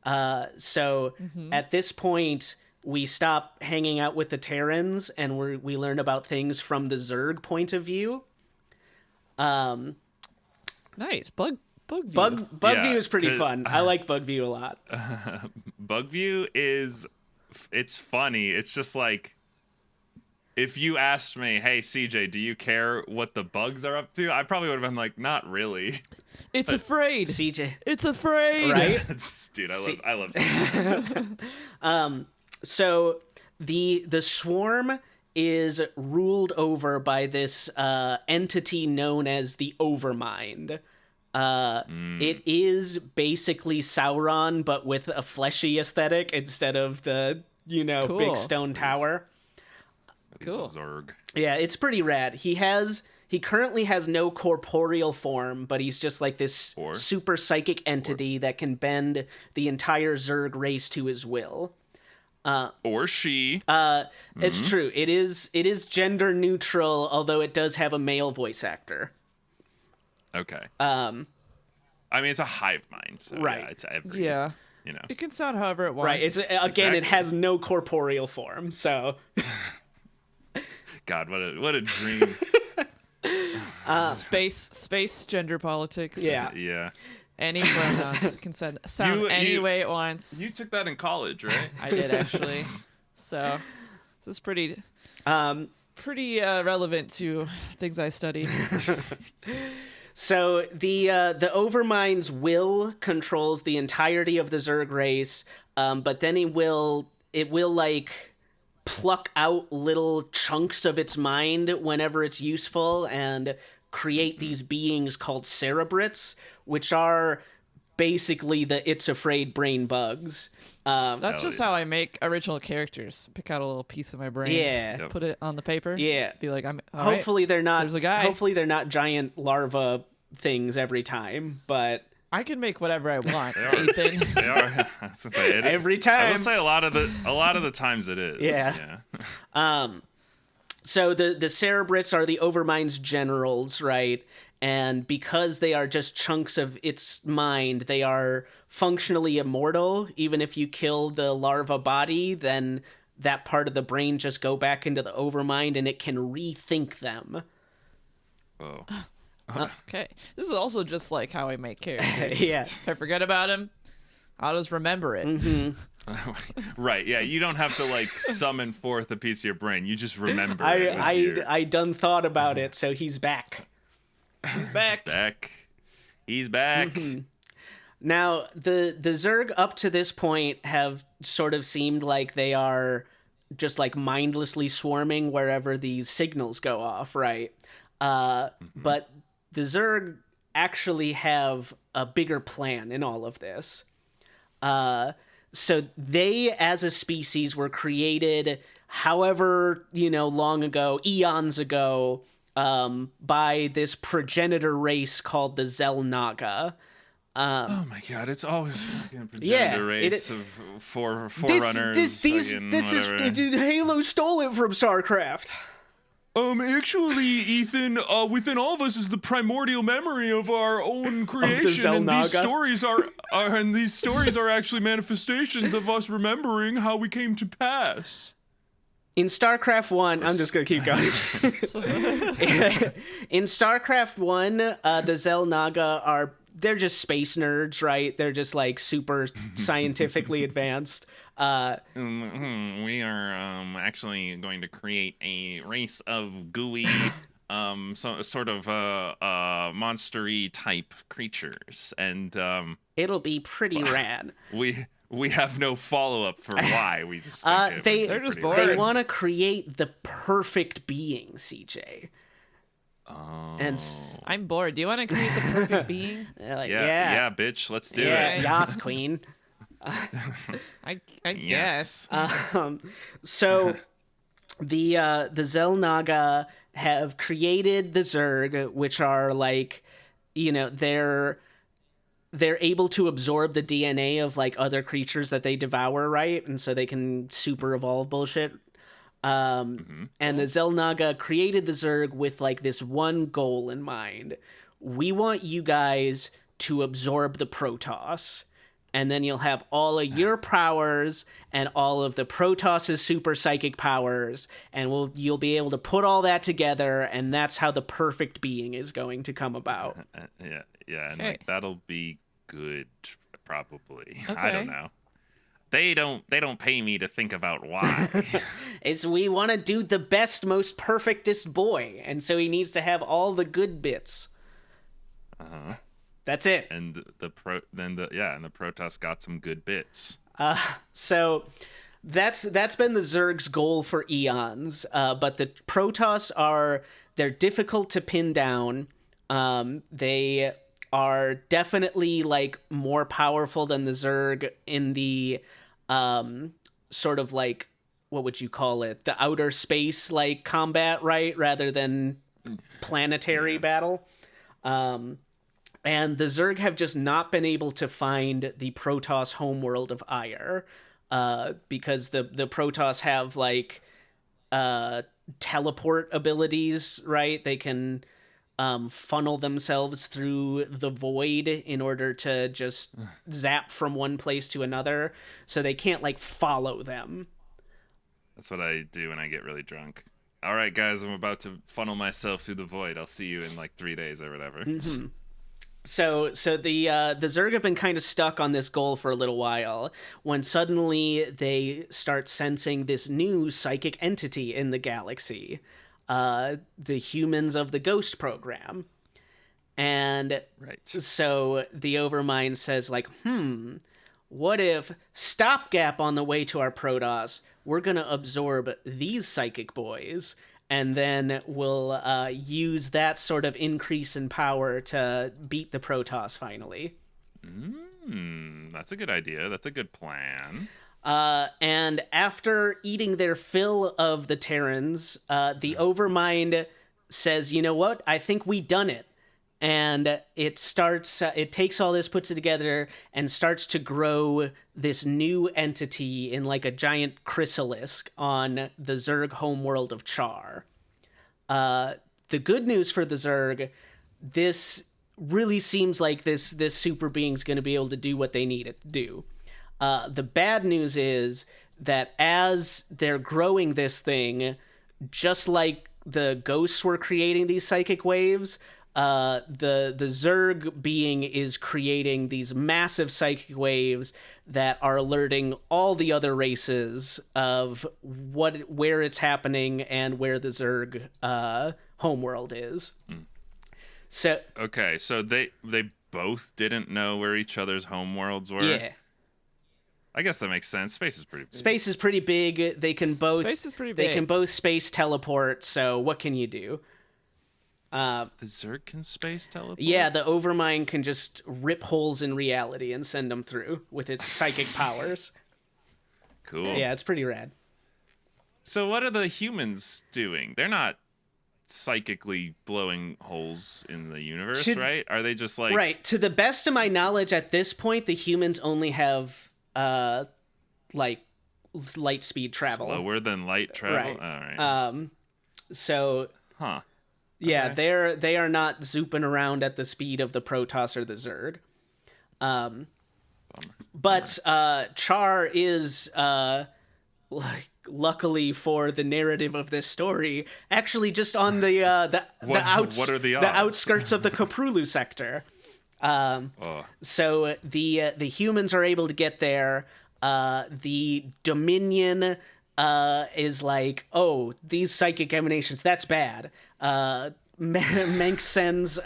So at this point, we stop hanging out with the Terrans and we learn about things from the Zerg point of view. Nice. Bug view. Bug Yeah, view is pretty 'cause- fun. I like bug view a lot. Bugview it's funny. It's just like, if you asked me, hey CJ, do you care what the bugs are up to? I probably would have been like, not really. It's afraid. CJ, It's afraid. right? Dude, I love CJ. So the swarm is ruled over by this entity known as the Overmind. It is basically Sauron, but with a fleshy aesthetic instead of the Cool. big stone tower. Cool. Zerg. Yeah, it's pretty rad. He currently has no corporeal form, but he's just like this super psychic entity that can bend the entire Zerg race to his will. Or she. It's true. It is gender neutral, although it does have a male voice actor. Okay. I mean, it's a hive mind, so Right. yeah, it's every. Yeah. It It can sound however it wants. Right. It's again, it Exactly. has no corporeal form, so God, what a dream. space gender politics. yeah. Yeah. Any pronouns can sound any way it wants. You took that in college, right? I did actually. So this is pretty relevant to things I study. So the Overmind's will controls the entirety of the Zerg race, but then it will like pluck out little chunks of its mind whenever it's useful and create these beings called cerebrates, which are basically the It's Afraid brain bugs. That's Hell just yeah. how I make original characters. Pick out a little piece of my brain. Yeah. Yep. Put it on the paper. Yeah. Be like, I'm all right. Hopefully they're not. There's a guy. Hopefully they're not giant larva things every time, but I can make whatever I want, Ethan. They are. I was gonna say, every I time. will say a lot of the times it is. Yeah. So the Cerebrates are the Overmind's generals, right? And because they are just chunks of its mind, they are functionally immortal. Even if you kill the larva body, then that part of the brain just go back into the Overmind and it can rethink them. Oh. Okay. This is also just like how I make characters. Yeah. If I forget about him, I'll just remember it. Right. Yeah. You don't have to like summon forth a piece of your brain. You just remember. I done thought about it, so he's back. He's back. He's back. Now, the Zerg up to this point have sort of seemed like they are just like mindlessly swarming wherever these signals go off, right? But the Zerg actually have a bigger plan in all of this. So they, as a species, were created however, long ago, eons ago, by this progenitor race called the Zelnaga. Oh my god, it's always fucking progenitor race of forerunners. This is Halo stole it from StarCraft. Actually, Ethan, within all of us is the primordial memory of our own creation, and these stories are actually manifestations of us remembering how we came to pass. In StarCraft 1, I'm just going to keep going. In StarCraft 1, the Zelnaga they're just space nerds, right? They're just like super scientifically advanced. We are actually going to create a race of gooey, sort of monster-y type creatures, and it'll be pretty rad. We have no follow-up for why. We just think they're just bored. They want to create the perfect being, CJ. Oh. And I'm bored. Do you want to create the perfect being? Like, yeah, bitch, let's do it. Yas, queen. I guess. So the Zelnaga have created the Zerg, which are like, they're able to absorb the DNA of like other creatures that they devour, right? And so they can super evolve bullshit. And the Zelnaga created the Zerg with like this one goal in mind. We want you guys to absorb the Protoss, and then you'll have all of your powers and all of the Protoss's super psychic powers, and you'll be able to put all that together, and that's how the perfect being is going to come about. Yeah, and Okay. like that'll be good, probably. Okay. I don't know. They don't pay me to think about why. We want to do the best, most perfectest boy, and so he needs to have all the good bits. That's it. And the Protoss got some good bits. So that's been the Zerg's goal for eons. But the Protoss they're difficult to pin down. They are definitely like more powerful than the Zerg in the sort of like, what would you call it? The outer space like combat, right? Rather than planetary battle. And the Zerg have just not been able to find the Protoss homeworld of Ire, because the Protoss have like teleport abilities, right? They can funnel themselves through the void in order to just zap from one place to another, so they can't like follow them. That's what I do when I get really drunk. All right, guys, I'm about to funnel myself through the void. I'll see you in like 3 days or whatever. So the Zerg have been kind of stuck on this goal for a little while, when suddenly they start sensing this new psychic entity in the galaxy, the humans of the Ghost program. And Right. so the Overmind says like, what if, stopgap on the way to our Protoss, we're gonna absorb these psychic boys, and then we'll use that sort of increase in power to beat the Protoss finally. That's a good idea. That's a good plan. And after eating their fill of the Terrans, the Overmind says, you know what? I think we done it. And it takes all this, puts it together, and starts to grow this new entity in like a giant chrysalis on the Zerg homeworld of Char. The good news for the Zerg, this really seems like this super being's going to be able to do what they need it to do. The bad news is that as they're growing this thing, just like the ghosts were creating these psychic waves, the Zerg being is creating these massive psychic waves that are alerting all the other races of where it's happening and where the Zerg homeworld is. So Okay, so they both didn't know where each other's homeworlds were. Yeah. I guess that makes sense. Space is pretty big. Space is pretty big. They can both Space is pretty They big. can both space teleport, so what can you do? The Zerg can space teleport? Yeah, the Overmind can just rip holes in reality and send them through with its psychic powers. Cool. Yeah, it's pretty rad. So what are the humans doing? They're not psychically blowing holes in the universe, right? Are they just like... Right. To the best of my knowledge, at this point, the humans only have, like, light speed travel. Slower than light travel? Right. All right. So, Huh. yeah, Okay. they are not zooping around at the speed of the Protoss or the Zerg. But Char is, like, luckily for the narrative of this story, actually just on the What are the odds? outskirts of the Koprulu sector. So the humans are able to get there. The Dominion is like, oh, these psychic emanations, that's bad. Menk sends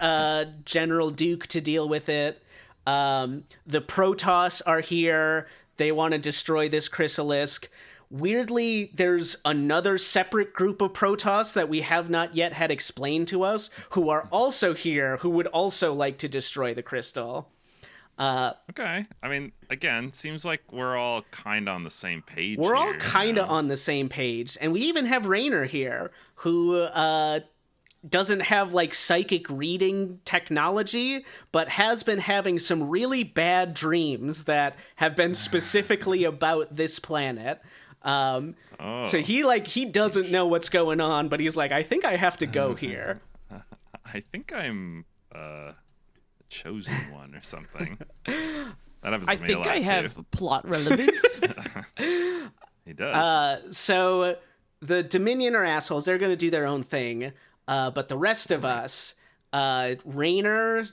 General Duke to deal with it. The Protoss are here. They want to destroy this Chrysalisk. Weirdly, there's another separate group of Protoss that we have not yet had explained to us, who are also here, who would also like to destroy the crystal. Okay. I mean, again, seems like we're all kind of on the same page. We're all here, kind of on the same page, and we even have Raynor here, who doesn't have like psychic reading technology, but has been having some really bad dreams that have been specifically about this planet. So he doesn't know what's going on, but he's like, I think I have to go here. I think I'm the chosen one or something. That happens to me a lot, I too. have plot relevance. He does. So the Dominion are assholes. They're going to do their own thing. But the rest of us, Raynor,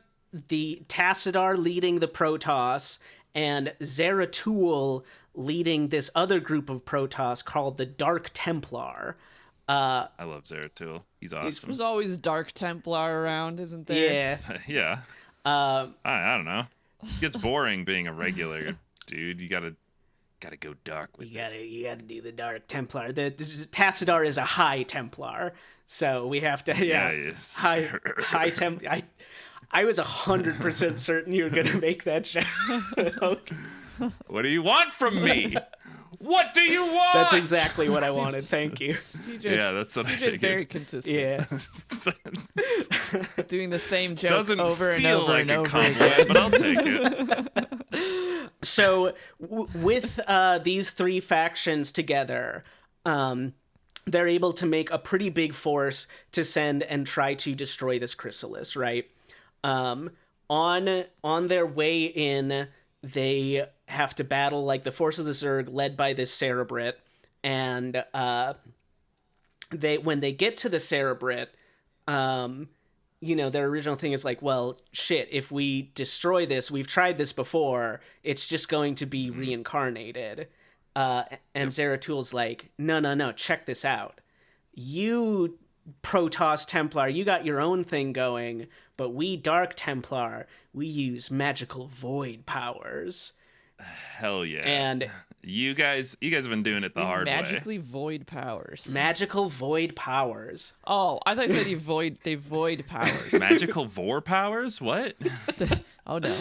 the Tassadar leading the Protoss, and Zeratul leading this other group of Protoss called the Dark Templar. I love Zeratul. He's awesome. There's always Dark Templar around, isn't there? Yeah. Yeah. I don't know. It gets boring being a regular dude. You gotta go dark with it. You gotta do the Dark Templar. Tassadar is a High Templar, so we have to Yeah, he is. High Temp. I was 100% certain you were gonna make that joke. Okay. What do you want from me? What do you want? That's exactly what I wanted. Thank you. Yeah, that's what I CJ's figured. very consistent. Yeah. Doing the same joke Doesn't over and feel over like and a over compliment, again. but I'll take it. So with these three factions together, they're able to make a pretty big force to send and try to destroy this chrysalis, right? On their way in, they have to battle like the force of the Zerg led by this Cerebrit, and when they get to the Cerebrit, their original thing is like, well, shit, if we destroy this, we've tried this before, it's just going to be reincarnated. And Zeratul's like, no, check this out. You, Protoss Templar, you got your own thing going, but we Dark Templar, we use magical void powers. Hell yeah. And you guys have been doing it the hard way. Magically void powers. magical void powers. Oh, I thought you said they void powers. Magical vor powers? What? Oh no.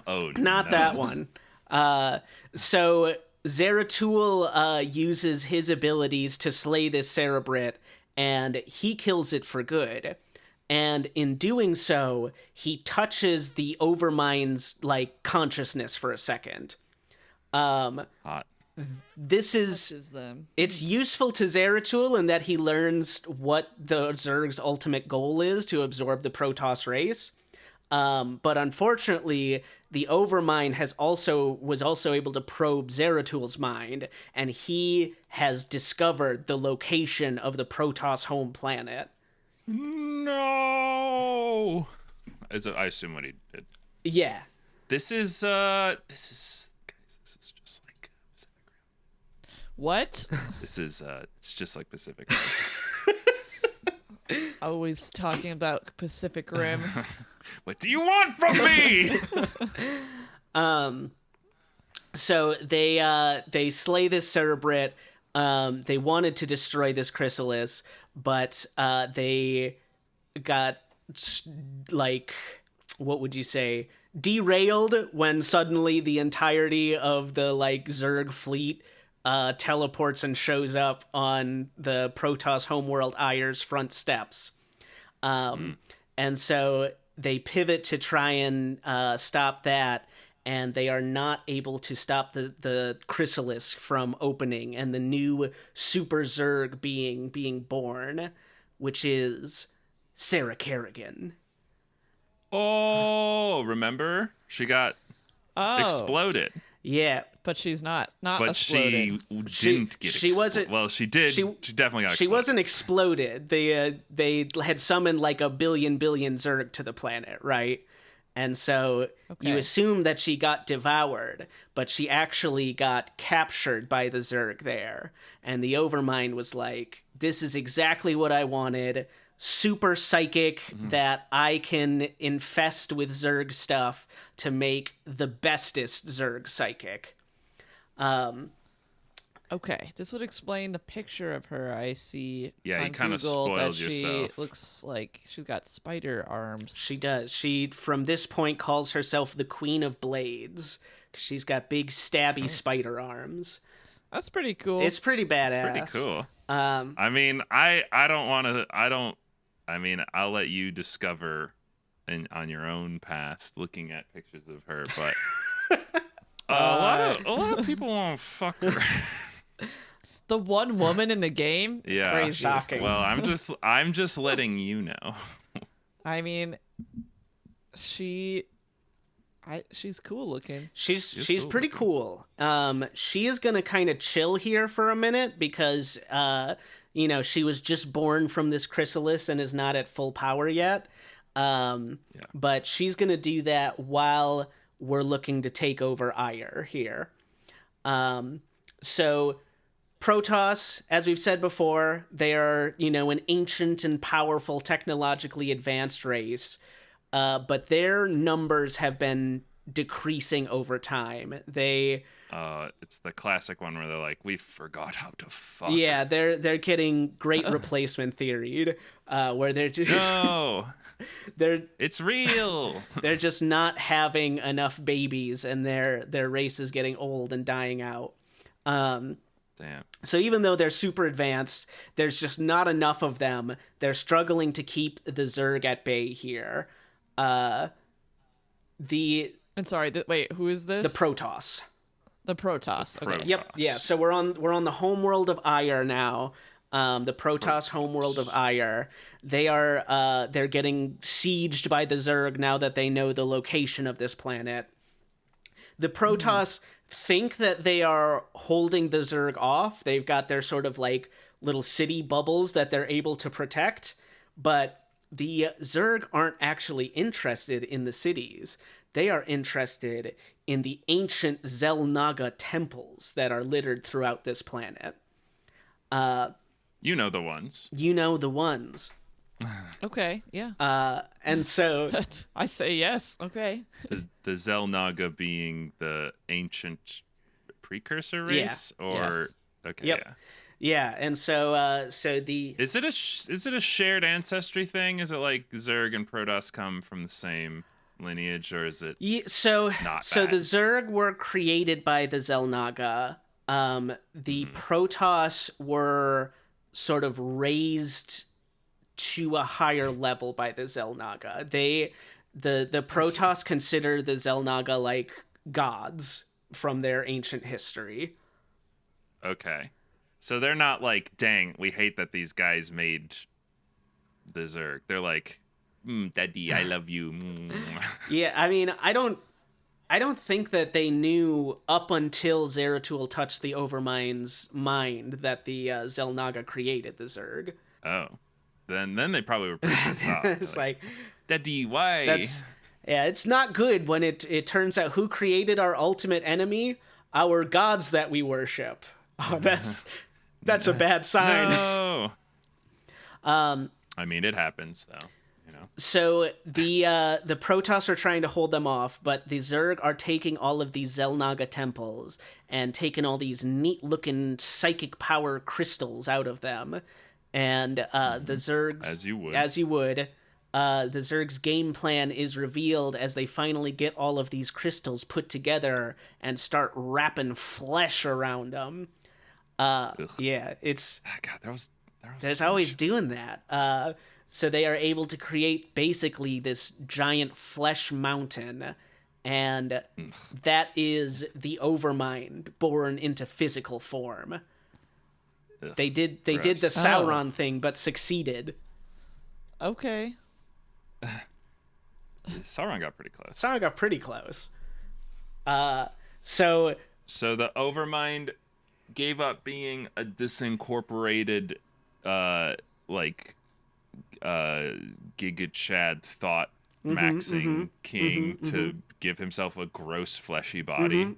Oh, Not no. that one. So Zeratul uses his abilities to slay this Cerebrit, and he kills it for good. And in doing so, he touches the Overmind's like consciousness for a second. Hot. This is Them. it's useful to Zeratul in that he learns what the Zerg's ultimate goal is, to absorb the Protoss race. But unfortunately, the Overmind was also able to probe Zeratul's mind, and he has discovered the location of the Protoss home planet. No. I assume what he did. Yeah. This is guys, this is just like Pacific What? Rim. This is it's just like Pacific Rim. Always talking about Pacific Rim. What do you want from me? So they slay this Cerebrate. They wanted to destroy this chrysalis, but they got like, what would you say, derailed when suddenly the entirety of the like Zerg fleet teleports and shows up on the Protoss homeworld Ire's front steps. And so they pivot to try and stop that, and they are not able to stop the chrysalis from opening and the new super Zerg being born, which is Sarah Kerrigan. Oh, remember? She got exploded. Yeah, But she's not But exploded. she didn't get she wasn't. Well, she did. She definitely got She exploded. wasn't exploded. They had summoned like a billion Zerg to the planet, right? And so you Okay. assume that she got devoured, but she actually got captured by the Zerg there. And the Overmind was like, this is exactly what I wanted. Super psychic that I can infest with Zerg stuff to make the bestest Zerg psychic. Okay, this would explain the picture of her I see Yeah, you on kinda Google that spoiled she yourself. looks like she's got spider arms. She does. She, from this point, calls herself the Queen of Blades. 'Cause she's got big stabby spider arms. That's pretty cool. It's pretty badass. It's pretty cool. I mean, I don't want to. I mean, I'll let you discover on your own path, looking at pictures of her. But a lot of people want to fuck her. The one woman in the game? Yeah. Crazy. Shocking. Well, I'm just letting you know. I mean, she's cool looking. She's cool pretty looking. cool. She is gonna kind of chill here for a minute because she was just born from this chrysalis and is not at full power yet. But she's gonna do that while we're looking to take over Ire here. So Protoss, as we've said before, they are, an ancient and powerful, technologically advanced race. But their numbers have been decreasing over time. It's the classic one where they're like, we forgot how to fuck. Yeah, they're getting great replacement theoried, where they're just No, they're it's real. they're just not having enough babies, and their race is getting old and dying out. Damn. So even though they're super advanced, there's just not enough of them. They're struggling to keep the Zerg at bay here. And sorry, wait, who is The this? Protoss. The Protoss. Okay. Yep. Yeah. So we're on the homeworld of Ire now. The Protoss homeworld of Ire. They're getting sieged by the Zerg now that they know the location of this planet. The Protoss think that they are holding the Zerg off. They've got their sort of like little city bubbles that they're able to protect, but the Zerg aren't actually interested in the cities. They are interested in the ancient Zelnaga temples that are littered throughout this planet. You know the ones. You know the ones. Okay, yeah. And so I say yes. Okay. The Zelnaga being the ancient precursor race, or Yes. okay, Yep. yeah. yeah, and so the Is it a shared ancestry thing? Is it like Zerg and Protoss come from the same lineage, or is it? so Not so bad. the Zerg were created by the Zelnaga. The Protoss were sort of raised to a higher level by the Zelnaga. The Protoss consider the Zelnaga like gods from their ancient history. Okay, so they're not like, dang, we hate that these guys made the Zerg. They're like, Daddy, I love you. Yeah, I mean, I don't think that they knew up until Zeratul touched the Overmind's mind that the Zelnaga created the Zerg. Oh, then they probably were pretty pissed off. They're It's like Daddy, why? it's not good when it turns out who created our ultimate enemy, our gods that we worship. Oh, that's a bad sign. No. I mean, it happens though. So the Protoss are trying to hold them off, but the Zerg are taking all of these Xel'Naga temples and taking all these neat-looking psychic power crystals out of them. And the Zergs, As you would. The Zerg's game plan is revealed as they finally get all of these crystals put together and start wrapping flesh around them. Yeah, it's God, that was there's always doing that. So they are able to create basically this giant flesh mountain, and that is the Overmind born into physical form. Ugh, They did the gross. Sauron thing, but succeeded. Okay. Sauron got pretty close. Sauron got pretty close. So So the Overmind gave up being a disincorporated, Giga Chad thought maxing king to give himself a gross fleshy body.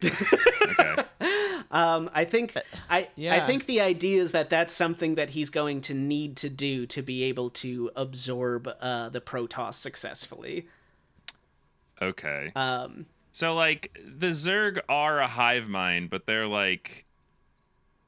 Okay. I think I Yeah. think the idea is that that's something that he's going to need to do to be able to absorb the Protoss successfully. Okay. So like the Zerg are a hive mind, but they're like,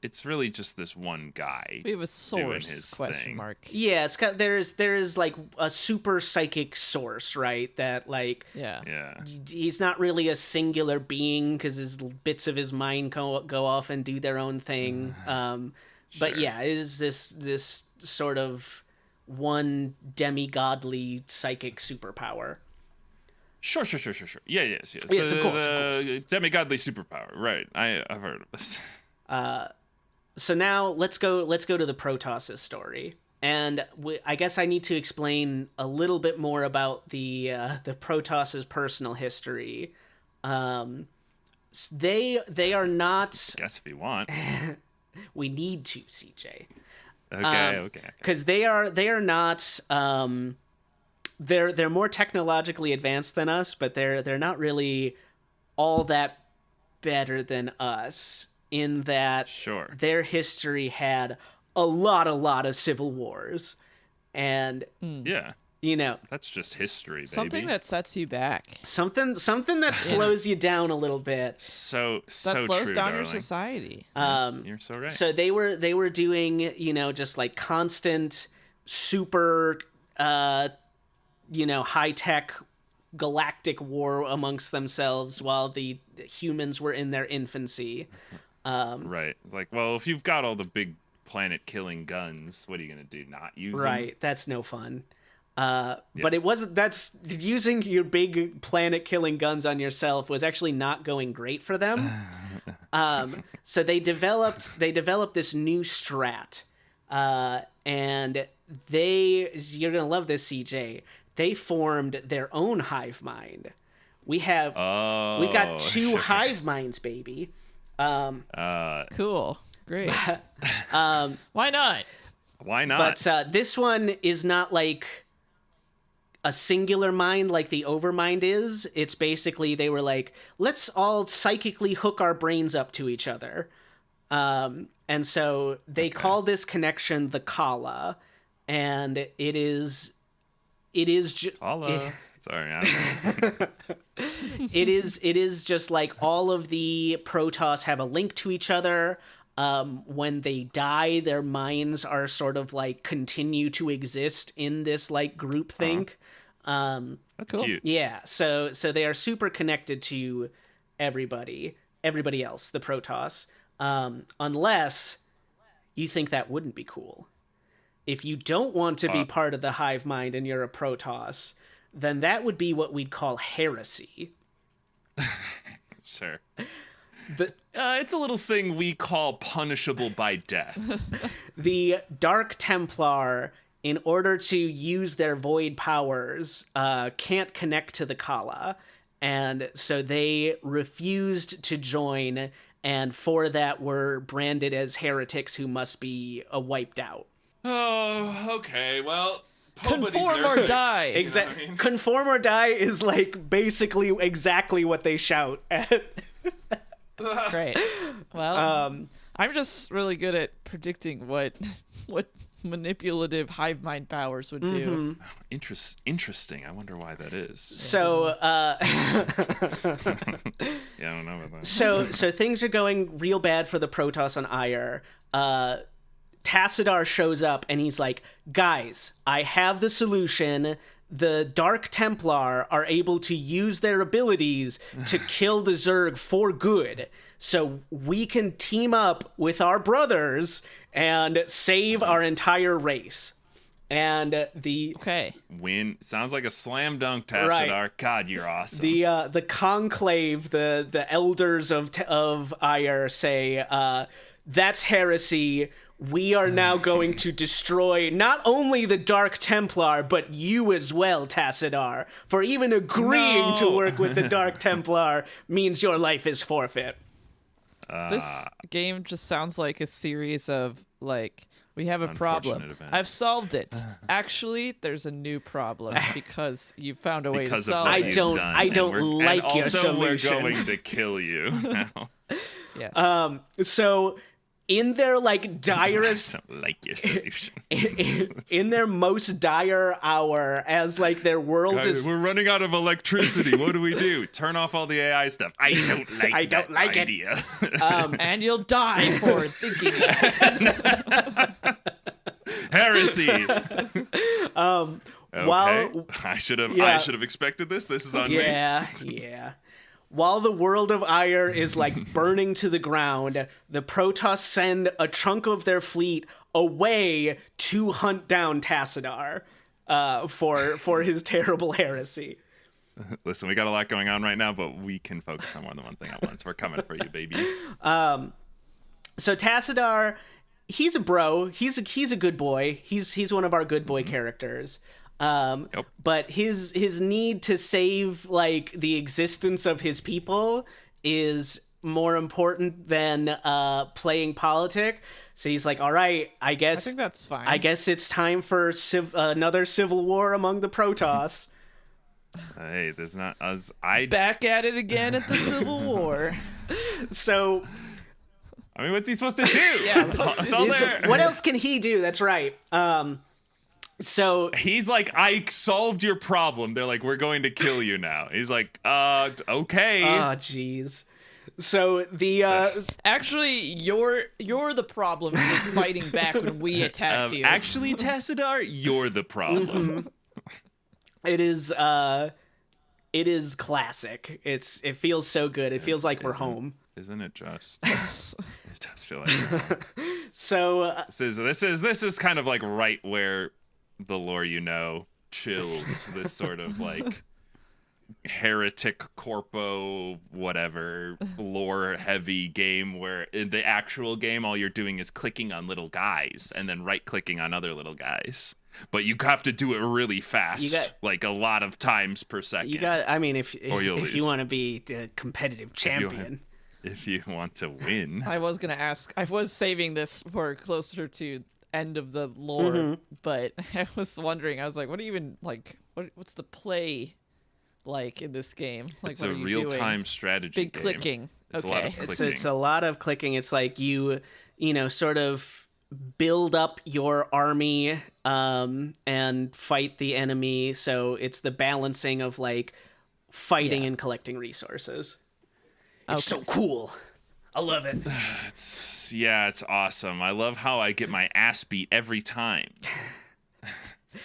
it's really just this one guy. We have a doing his source question thing. mark. Yeah, it's got there's like a super psychic source, right? That like Yeah. Yeah. he's not really a singular being because his bits of his mind go off and do their own thing. But Sure. yeah, it is this sort of one demigodly psychic superpower. Sure. Yeah, yes. Yes, of course. Demigodly superpower. Right. I've heard of this. So now let's go to the Protoss' story, and I guess I need to explain a little bit more about the Protoss' personal history. They are not. Guess if you want. We need to, CJ. Okay. Because they are not. They're more technologically advanced than us, but they're not really all that better than us. In that Sure. their history had a lot of civil wars, and Yeah. you know That's just history, baby. Something that sets you back. something that slows you down a little bit. so That slows slows down your darling. society. You're so right. So they were doing just like constant super high tech galactic war amongst themselves while the humans were in their infancy. Right. Like, well, if you've got all the big planet-killing guns, what are you gonna do? Not use them? Right, that's no fun. But it wasn't. That's using your big planet-killing guns on yourself was actually not going great for them. So they developed this new strat, and you're gonna love this, CJ. They formed their own hive mind. We've got two sure. hive minds, baby. Cool. Great. Why not? Why not? But this one is not like a singular mind like the Overmind is. It's basically they were like, let's all psychically hook our brains up to each other. And so they call this connection the Kala, and it is Allah. Sorry, I don't know. it is just like all of the Protoss have a link to each other. When they die, their minds are sort of like continue to exist in this like groupthink. That's Cool. cute. Yeah, so they are super connected to everybody else, the Protoss, unless you think that wouldn't be cool. If you don't want to be part of the hive mind and you're a Protoss, then that would be what we'd call heresy. Sure. It's a little thing we call punishable by death. The Dark Templar, in order to use their void powers, can't connect to the Kala, and so they refused to join, and for that were branded as heretics who must be wiped out. Oh, okay. Well, Conform or die. Exactly. Conform or die is like basically exactly what they shout at. Great. Well, I'm just really good at predicting what manipulative hive mind powers would do. Interesting. I wonder why that is. So, Yeah, I don't know about that. so things are going real bad for the Protoss on Ire. Tassadar shows up and he's like, guys, I have the solution. The Dark Templar are able to use their abilities to kill the Zerg for good. So we can team up with our brothers and save our entire race. And the Win sounds like a slam dunk, Tassadar. Right. God, you're awesome. the conclave, the elders of Ire say, that's heresy. We are now going to destroy not only the Dark Templar, but you as well, Tassadar. For even agreeing to work with the Dark Templar means your life is forfeit. This game just sounds like a series of, like, we have a problem. Unfortunate events. I've solved it. Actually, there's a new problem because you found a way to because of solve what I it. you've don't- done. I don't And like and your also solution. we're going to kill you now. Yes. So in their like direst I don't like your solution. in their most dire hour, as like their world Guys, is we're running out of electricity. What do we do? Turn off all the AI stuff. I don't like I don't that like it. idea. And you'll die for thinking that. Heresy. Okay. while I should have Yeah. expected this. This is on me. yeah. While the world of Ire is like burning to the ground, the Protoss send a chunk of their fleet away to hunt down Tassadar for his terrible heresy. Listen, we got a lot going on right now, but we can focus on more than one thing at once. We're coming for you, baby. So Tassadar, he's a bro. He's a good boy. He's one of our good boy characters. Yep. But his need to save like the existence of his people is more important than playing politic. So he's like, all right, I I guess think that's fine. I guess it's time for another civil war among the Protoss. Hey, there's not as Back at it again at the Civil War. So I mean, what's he supposed to do? Yeah, it's all there. what else can he do? That's right. So He's like, I solved your problem. They're like, we're going to kill you now. He's like, okay. oh jeez. So the Actually, you're the problem for fighting back when we attacked you. Actually, Tassadar, you're the problem. it is classic. It feels so good. It feels like we're home. Isn't it just? It does feel like we're home. So This is kind of like right where the lore chills. This sort of like heretic corpo whatever lore heavy game where in the actual game all you're doing is clicking on little guys and then right clicking on other little guys, but you have to do it really fast, like a lot of times per second. you got. I mean, if you'll you lose. want to be the competitive champion, if you want to win. I was gonna ask. I was saving this for closer to end of the lore, but I was wondering. I was like, what do you even like? What's the play like in this game? Like, It's what a are you real-time doing? strategy Big game. clicking. It's Okay. a lot of clicking. it's a lot of clicking. It's like you sort of build up your army and fight the enemy. So it's the balancing of like fighting Yeah. and collecting resources. It's so cool. I love it. It's awesome. I love how I get my ass beat every time.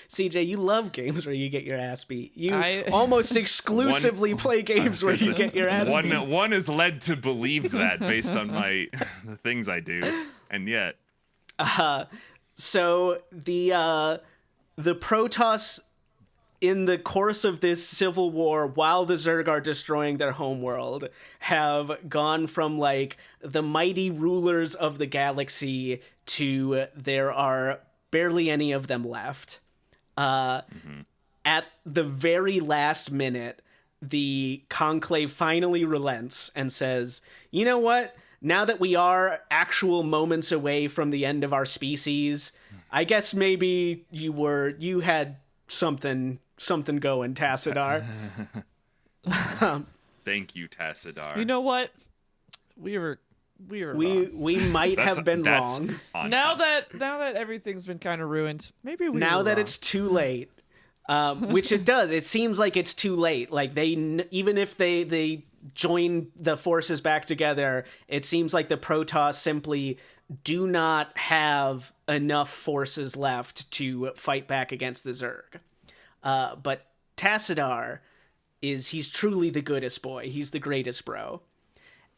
CJ, you love games where you get your ass beat. You I- almost exclusively play games where you get your ass beat. One is led to believe that based on the things I do, and yet So the Protoss, in the course of this civil war, while the Zerg are destroying their homeworld, have gone from like the mighty rulers of the galaxy to there are barely any of them left. At the very last minute, the Conclave finally relents and says, you know what? Now that we are actual moments away from the end of our species, I guess maybe you had something going, Tassadar. thank you, Tassadar. You know what? We were we were We wrong. we might have been that's wrong. on Now us. that everything's been kind of ruined, maybe we Now were that wrong. it's too late, which it does. It seems like it's too late. Like even if they join the forces back together, it seems like the Protoss simply do not have enough forces left to fight back against the Zerg. But Tassadar he's truly the goodest boy. He's the greatest bro.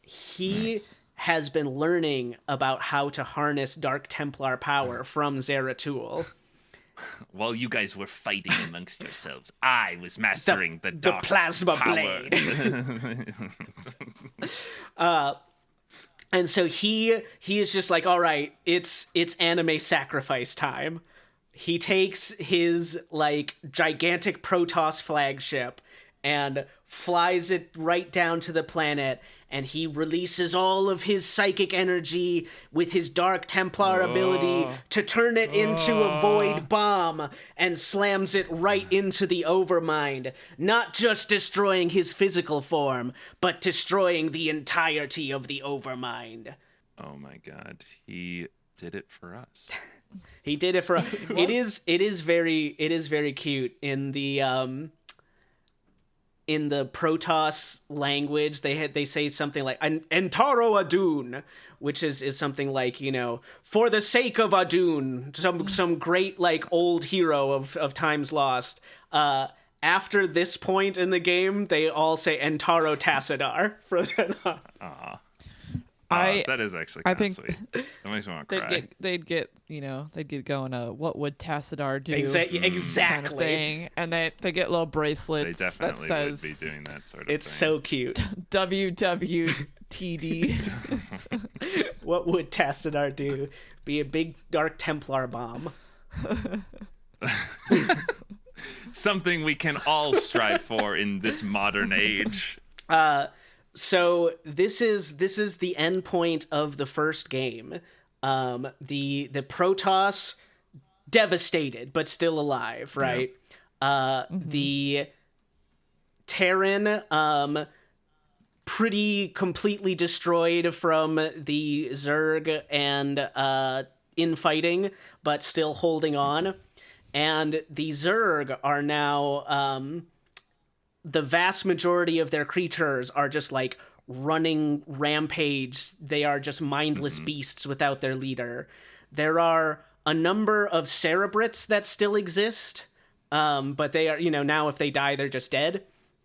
He Nice. has been learning about how to harness Dark Templar power from Zeratul. While you guys were fighting amongst yourselves, I was mastering the dark plasma power. blade. And so he is just like, all right, it's anime sacrifice time. He takes his like gigantic Protoss flagship and flies it right down to the planet, and he releases all of his psychic energy with his Dark Templar ability to turn it into a void bomb and slams it right into the Overmind, not just destroying his physical form, but destroying the entirety of the Overmind. Oh my god, he did it for us. He did it for it is very cute in the Protoss language. They say something like Entaro Adun, which is something like, you know, for the sake of Adun, some great like old hero of times lost. After this point in the game, they all say Entaro Tassadar from then on. That is actually I kind of think sweet. That makes me want to cry. they'd get going. What would Tassadar do? Exactly. Kind of thing, and they get little They bracelets that definitely says would be doing that sort of It's thing. so cute. WWTD. What would Tassadar do? Be a big Dark Templar bomb. Something we can all strive for in this modern age. So this is the end point of the first game. The Protoss devastated but still alive, right? The Terran pretty completely destroyed from the Zerg and infighting, but still holding on. And the Zerg are now the vast majority of their creatures are just like running rampage. They are just mindless beasts without their leader. There are a number of Cerebrits that still exist, but they are, you know, now if they die, they're just dead.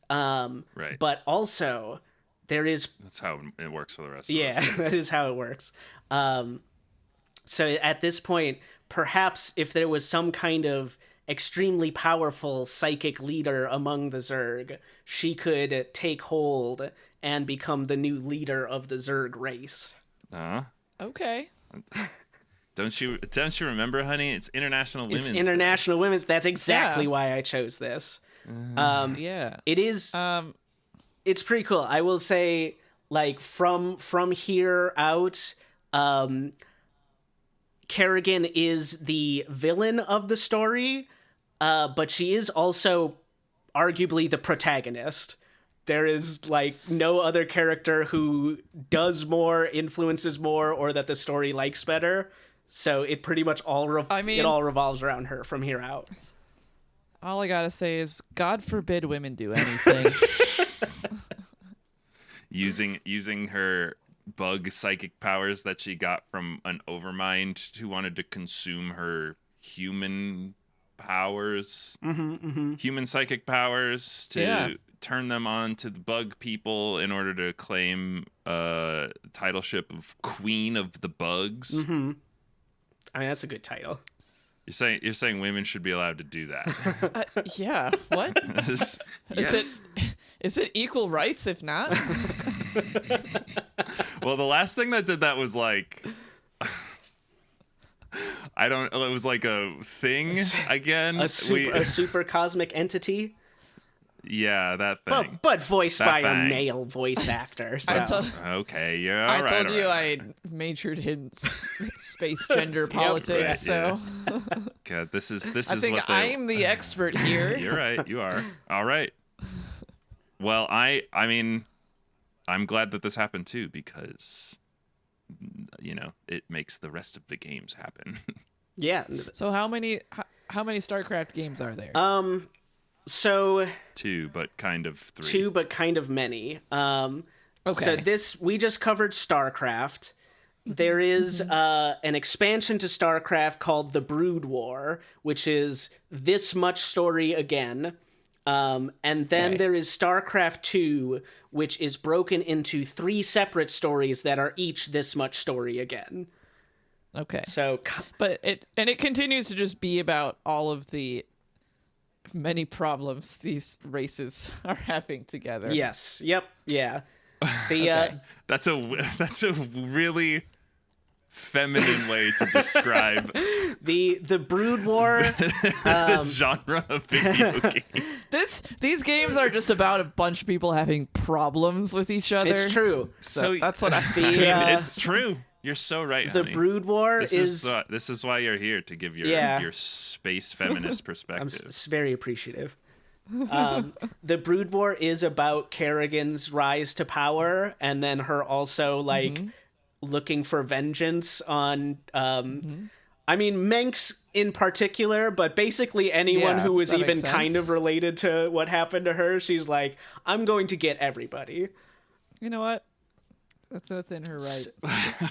Right. But also, there is... That's how it works for the rest of Yeah, us. that is how it works. So at this point, perhaps if there was some kind of extremely powerful psychic leader among the Zerg, she could take hold and become the new leader of the Zerg race. Okay. Don't you remember, honey? It's International Women's It's Day. International Women's. That's exactly Yeah. why I chose this. Yeah. It is. It's pretty cool. I will say, like from here out, Kerrigan is the villain of the story, but she is also arguably the protagonist. There is like no other character who does more, influences more, or that the story likes better. So it pretty much all it all revolves around her from here out. All I gotta say is, God forbid women do anything. using her bug psychic powers that she got from an Overmind who wanted to consume her human powers, human psychic powers, to turn them on to the bug people in order to claim titleship of Queen of the Bugs. I mean, that's a good title. You're saying women should be allowed to do that? Yeah. What? Yes. Is it equal rights? If not, Well, the last thing that did that was like, it was like a thing again. A super cosmic entity, Yeah, that thing. but voiced That by a thing. male voice actor. So. Okay, yeah. I all right, told all you right. I majored in space gender politics. right, So God, this is I what think I'm the expert here. You're right. You are. All right. Well, I mean, I'm glad that this happened too, because it makes the rest of the games happen. Yeah. So how many StarCraft games are there? So 2, but kind of 3. 2, but kind of many. So Okay. we just covered StarCraft. There is an expansion to StarCraft called the Brood War, which is this much story again. And then Okay. there is StarCraft 2, which is broken into 3 separate stories that are each this much story again. Okay. So, But it continues to just be about all of the many problems these races are having together. yes. Yep. Yeah. The That's a really feminine way to describe the Brood War. this genre of video game. These games are just about a bunch of people having problems with each other. It's true. So that's what I The, It's true. You're so right, the honey. Brood War This is why you're here, to give your space feminist I'm perspective. very appreciative. The Brood War is about Kerrigan's rise to power, and then her also looking for vengeance on. I mean, Menks in particular, but basically anyone Yeah, who was that even makes kind sense. of related to what happened to her. She's like, I'm going to get everybody. You know what? That's within her right.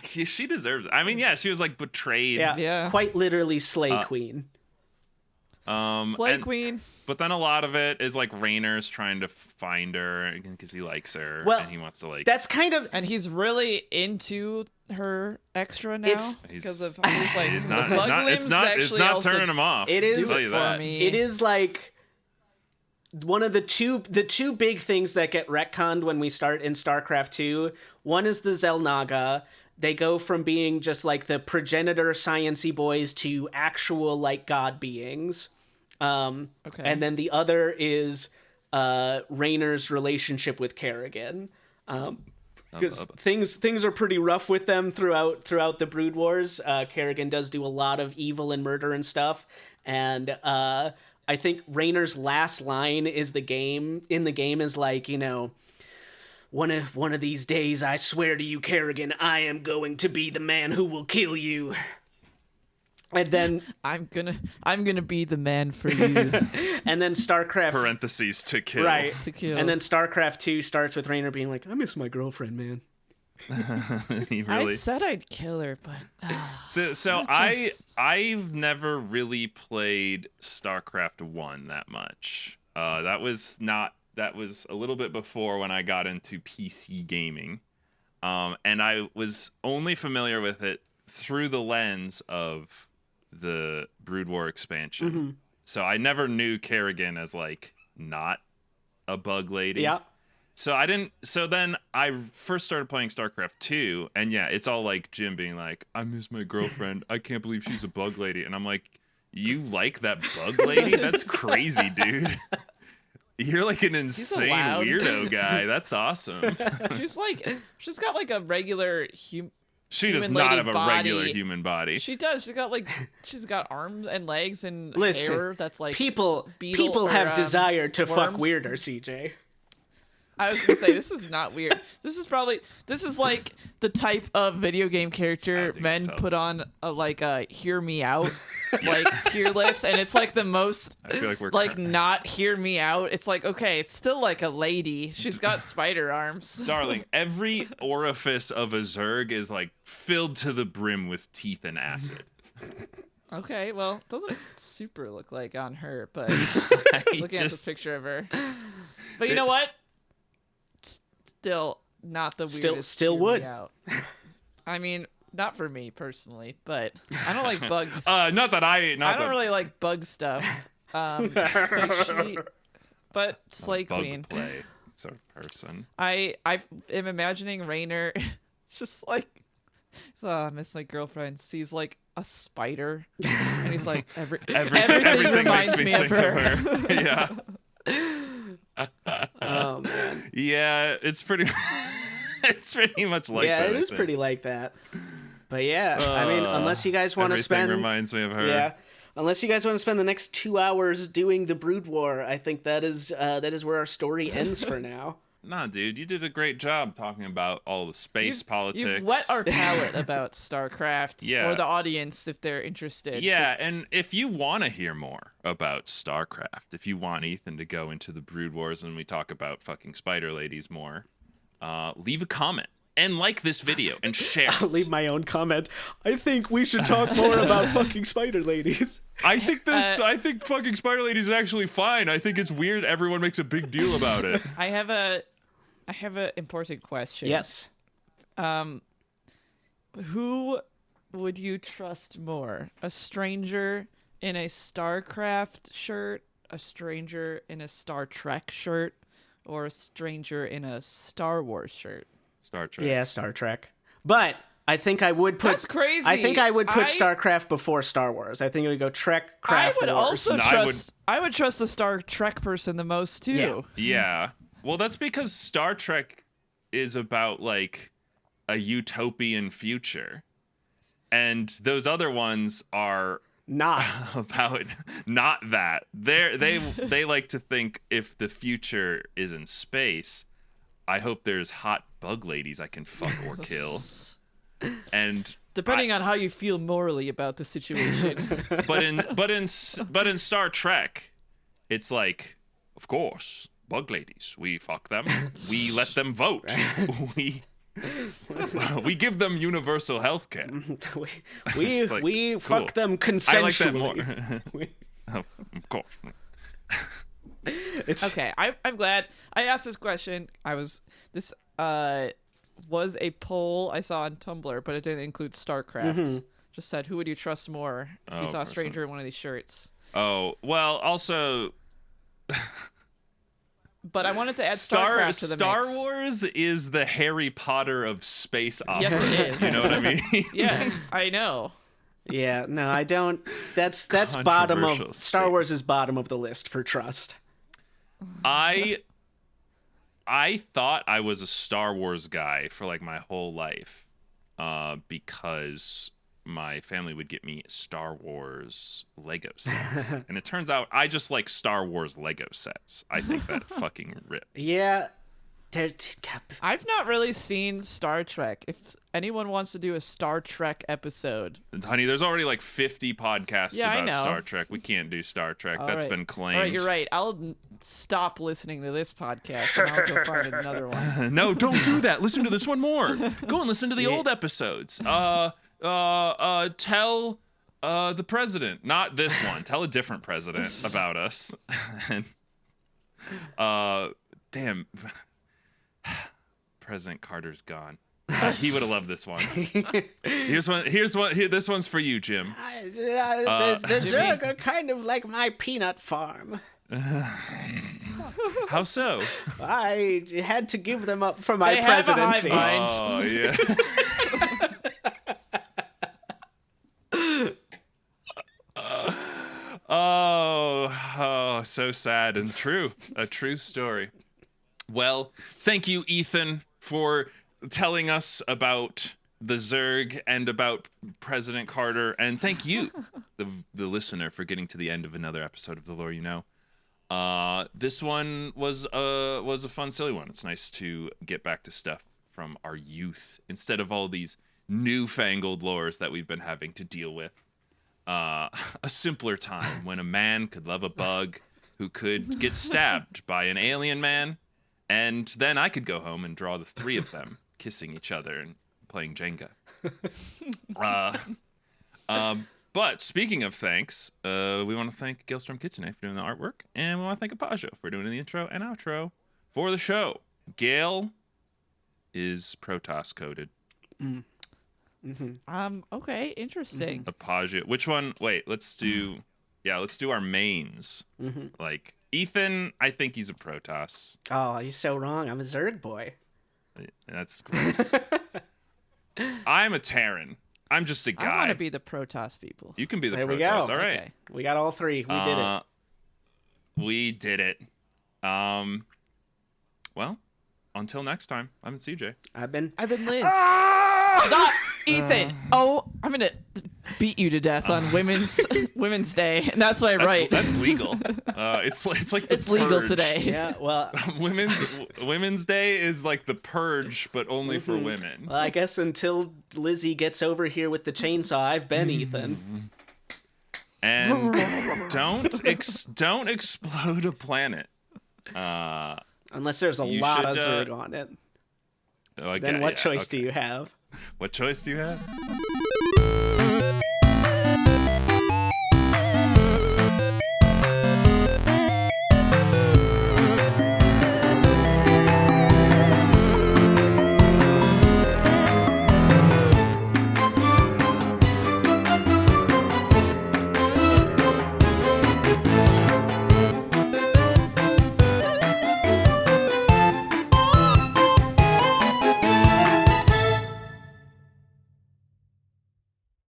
She deserves it. I mean, yeah, she was like betrayed. Yeah, Yeah. quite literally Slay Queen. Slay and- Queen. But then a lot of it is like Raynor's trying to find her because he likes her Well, and he wants to like. That's kind of And he's really into her extra now It's- because of he's like It's the not. bug It's not. It's limbs not. It's actually not also turning him off. It is- I'll do tell it you for that. me. It is like one of the two big things that get retconned when we start in StarCraft 2. One is the Xel'Naga. They go from being just like the progenitor science-y boys to actual like god beings. Okay. And then the other is Raynor's relationship with Kerrigan. Because things are pretty rough with them throughout the Brood Wars. Kerrigan does do a lot of evil and murder and stuff, and I think Raynor's last line is the game is like, one of these days, I swear to you, Kerrigan, I am going to be the man who will kill you. And then I'm gonna be the man for you StarCraft Parentheses to kill. right to kill. and then StarCraft 2 starts with Raynor being like, I miss my girlfriend, man. He I really. said I'd kill her, but So I've never really played StarCraft 1 that much. That was a little bit before when I got into PC gaming. And I was only familiar with it through the lens of the Brood War expansion. So I never knew Kerrigan as like not a bug lady. Yeah. So then I first started playing StarCraft 2, and yeah, it's all like Jim being like, I miss my girlfriend. I can't believe she's a bug lady. And I'm like, you like that bug lady? That's crazy, dude. You're like an insane allowed. weirdo guy. That's awesome. she's got like a regular She does Human not lady have a body. regular human body. She does. She's got arms and legs and Listen, hair that's like people beetle have or, desire to fuck worms. weirder, CJ. I was gonna say this is not weird. This is like the type of video game I character think men so. put on a hear me out like tier list, and it's like the most I feel like we're like not hear me out. It's like, okay, it's still like a lady. She's got spider arms. darling, every orifice of a Zerg is like filled to the brim with teeth and acid. Okay, well, it doesn't super look like on her, but I looking at just- the picture of her. But you know what? Still not the weirdest. still hear me would. out. I mean, not for me personally, but I don't like bugs. not that I I don't really like bug stuff. But Slay bug Queen. play sort of person. I am imagining Raynor just like, I miss my girlfriend. Sees like a spider, and he's like, everything reminds makes me of think her. Yeah. Oh man. Yeah, it's pretty it's pretty much like Yeah, that. it I is think. pretty like that. But yeah, I mean, unless you guys want to Everything spend reminds me of her. yeah, unless you guys want to spend the next 2 hours doing the Brood War, I think that is where our story ends for now. Nah, dude, you did a great job talking about all the space politics. You've whet our palate about StarCraft, Yeah. or the audience if they're interested. Yeah, and if you want to hear more about StarCraft, if you want Ethan to go into the Brood Wars and we talk about fucking spider ladies more, leave a comment and like this video and share I'll it. leave my own comment. I think we should talk more about fucking spider ladies. I think fucking spider ladies is actually fine. I think it's weird everyone makes a big deal about it. I have an important question. Yes. Who would you trust more? A stranger in a StarCraft shirt, a stranger in a Star Trek shirt, or a stranger in a Star Wars shirt? Star Trek. Yeah, Star Trek. But I think I would put. That's crazy. I think I would put StarCraft before Star Wars. I think it would go Trek, Craft, I would Wars. also No, trust. I would trust the Star Trek person the most too. Yeah. Well, that's because Star Trek is about like a utopian future. And those other ones are Not. about not that. They like to think if the future is in space, I hope there's hot bug ladies I can fuck or kill. And Depending on how you feel morally about the situation. but in Star Trek, it's like, of course, bug ladies. We fuck them. We let them vote. We give them universal health care. we like, we cool. fuck them consensually. I like that more. Of course. It's Okay, I'm glad I asked this question. This was a poll I saw on Tumblr, but it didn't include StarCraft. Just said, who would you trust more if you Oh, saw a stranger in one of these shirts? Oh, well, also But I wanted to add StarCraft to the Star mix. Wars is the Harry Potter of space operas. Yes, it is. You know what I mean? Yes, I know. Yeah, no, I don't. That's bottom of Controversial Star Wars is bottom of the list for trust. I thought I was a Star Wars guy for like my whole life, because my family would get me Star Wars Lego sets, and it turns out I just like Star Wars Lego sets. I think that fucking rips. Yeah. I've not really seen Star Trek. If anyone wants to do a Star Trek episode, Honey, there's already like 50 podcasts Yeah, I about know. Star Trek. We can't do Star Trek. That's right. been claimed. All right, you're right. I'll stop listening to this podcast and I'll go find another one. No, don't do that. Listen to this one more. Go and listen to the old episodes. Tell the president, not this one. Tell a different president about us. And damn, President Carter's gone. He would have loved this one. Here's one. This one's for you, Jim. The Zerg are kind of like my peanut farm. How so? I had to give them up for my They have a hive presidency. mind. Oh yeah. Oh, so sad and true. A true story. Well, thank you, Ethan, for telling us about the Zerg and about President Carter, and thank you, the listener, for getting to the end of another episode of The Lore You Know. This one was a fun, silly one. It's nice to get back to stuff from our youth instead of all these newfangled lores that we've been having to deal with. A simpler time when a man could love a bug who could get stabbed by an alien man, and then I could go home and draw the three of them kissing each other and playing Jenga. But speaking of thanks, we want to thank Gailstrom Kitsune for doing the artwork, and we want to thank Apajo for doing the intro and outro for the show. Gail is Protoss coded. Okay, interesting. Apajo. Which one? Wait, let's do our mains. Like Ethan, I think he's a Protoss. Oh, you're so wrong. I'm a Zerg boy. That's gross. I'm a Terran. I'm just a guy. I want to be the Protoss people. You can be the There we Protoss. go. All right. Okay. We got all three. We did it. We did it. Well, until next time, I'm CJ. I've been Liz. Stop, Ethan. Oh, I'm gonna beat you to death on Women's Day, and that's why I write. That's legal. It's like the It's legal purge. today. Yeah, well, Women's Day is like the purge, but only for women. well, I guess until Lizzie gets over here with the chainsaw, I've been Ethan. And don't explode a planet. Unless there's a You lot of should, Zerg on it. Then what choice do you have? What choice do you have?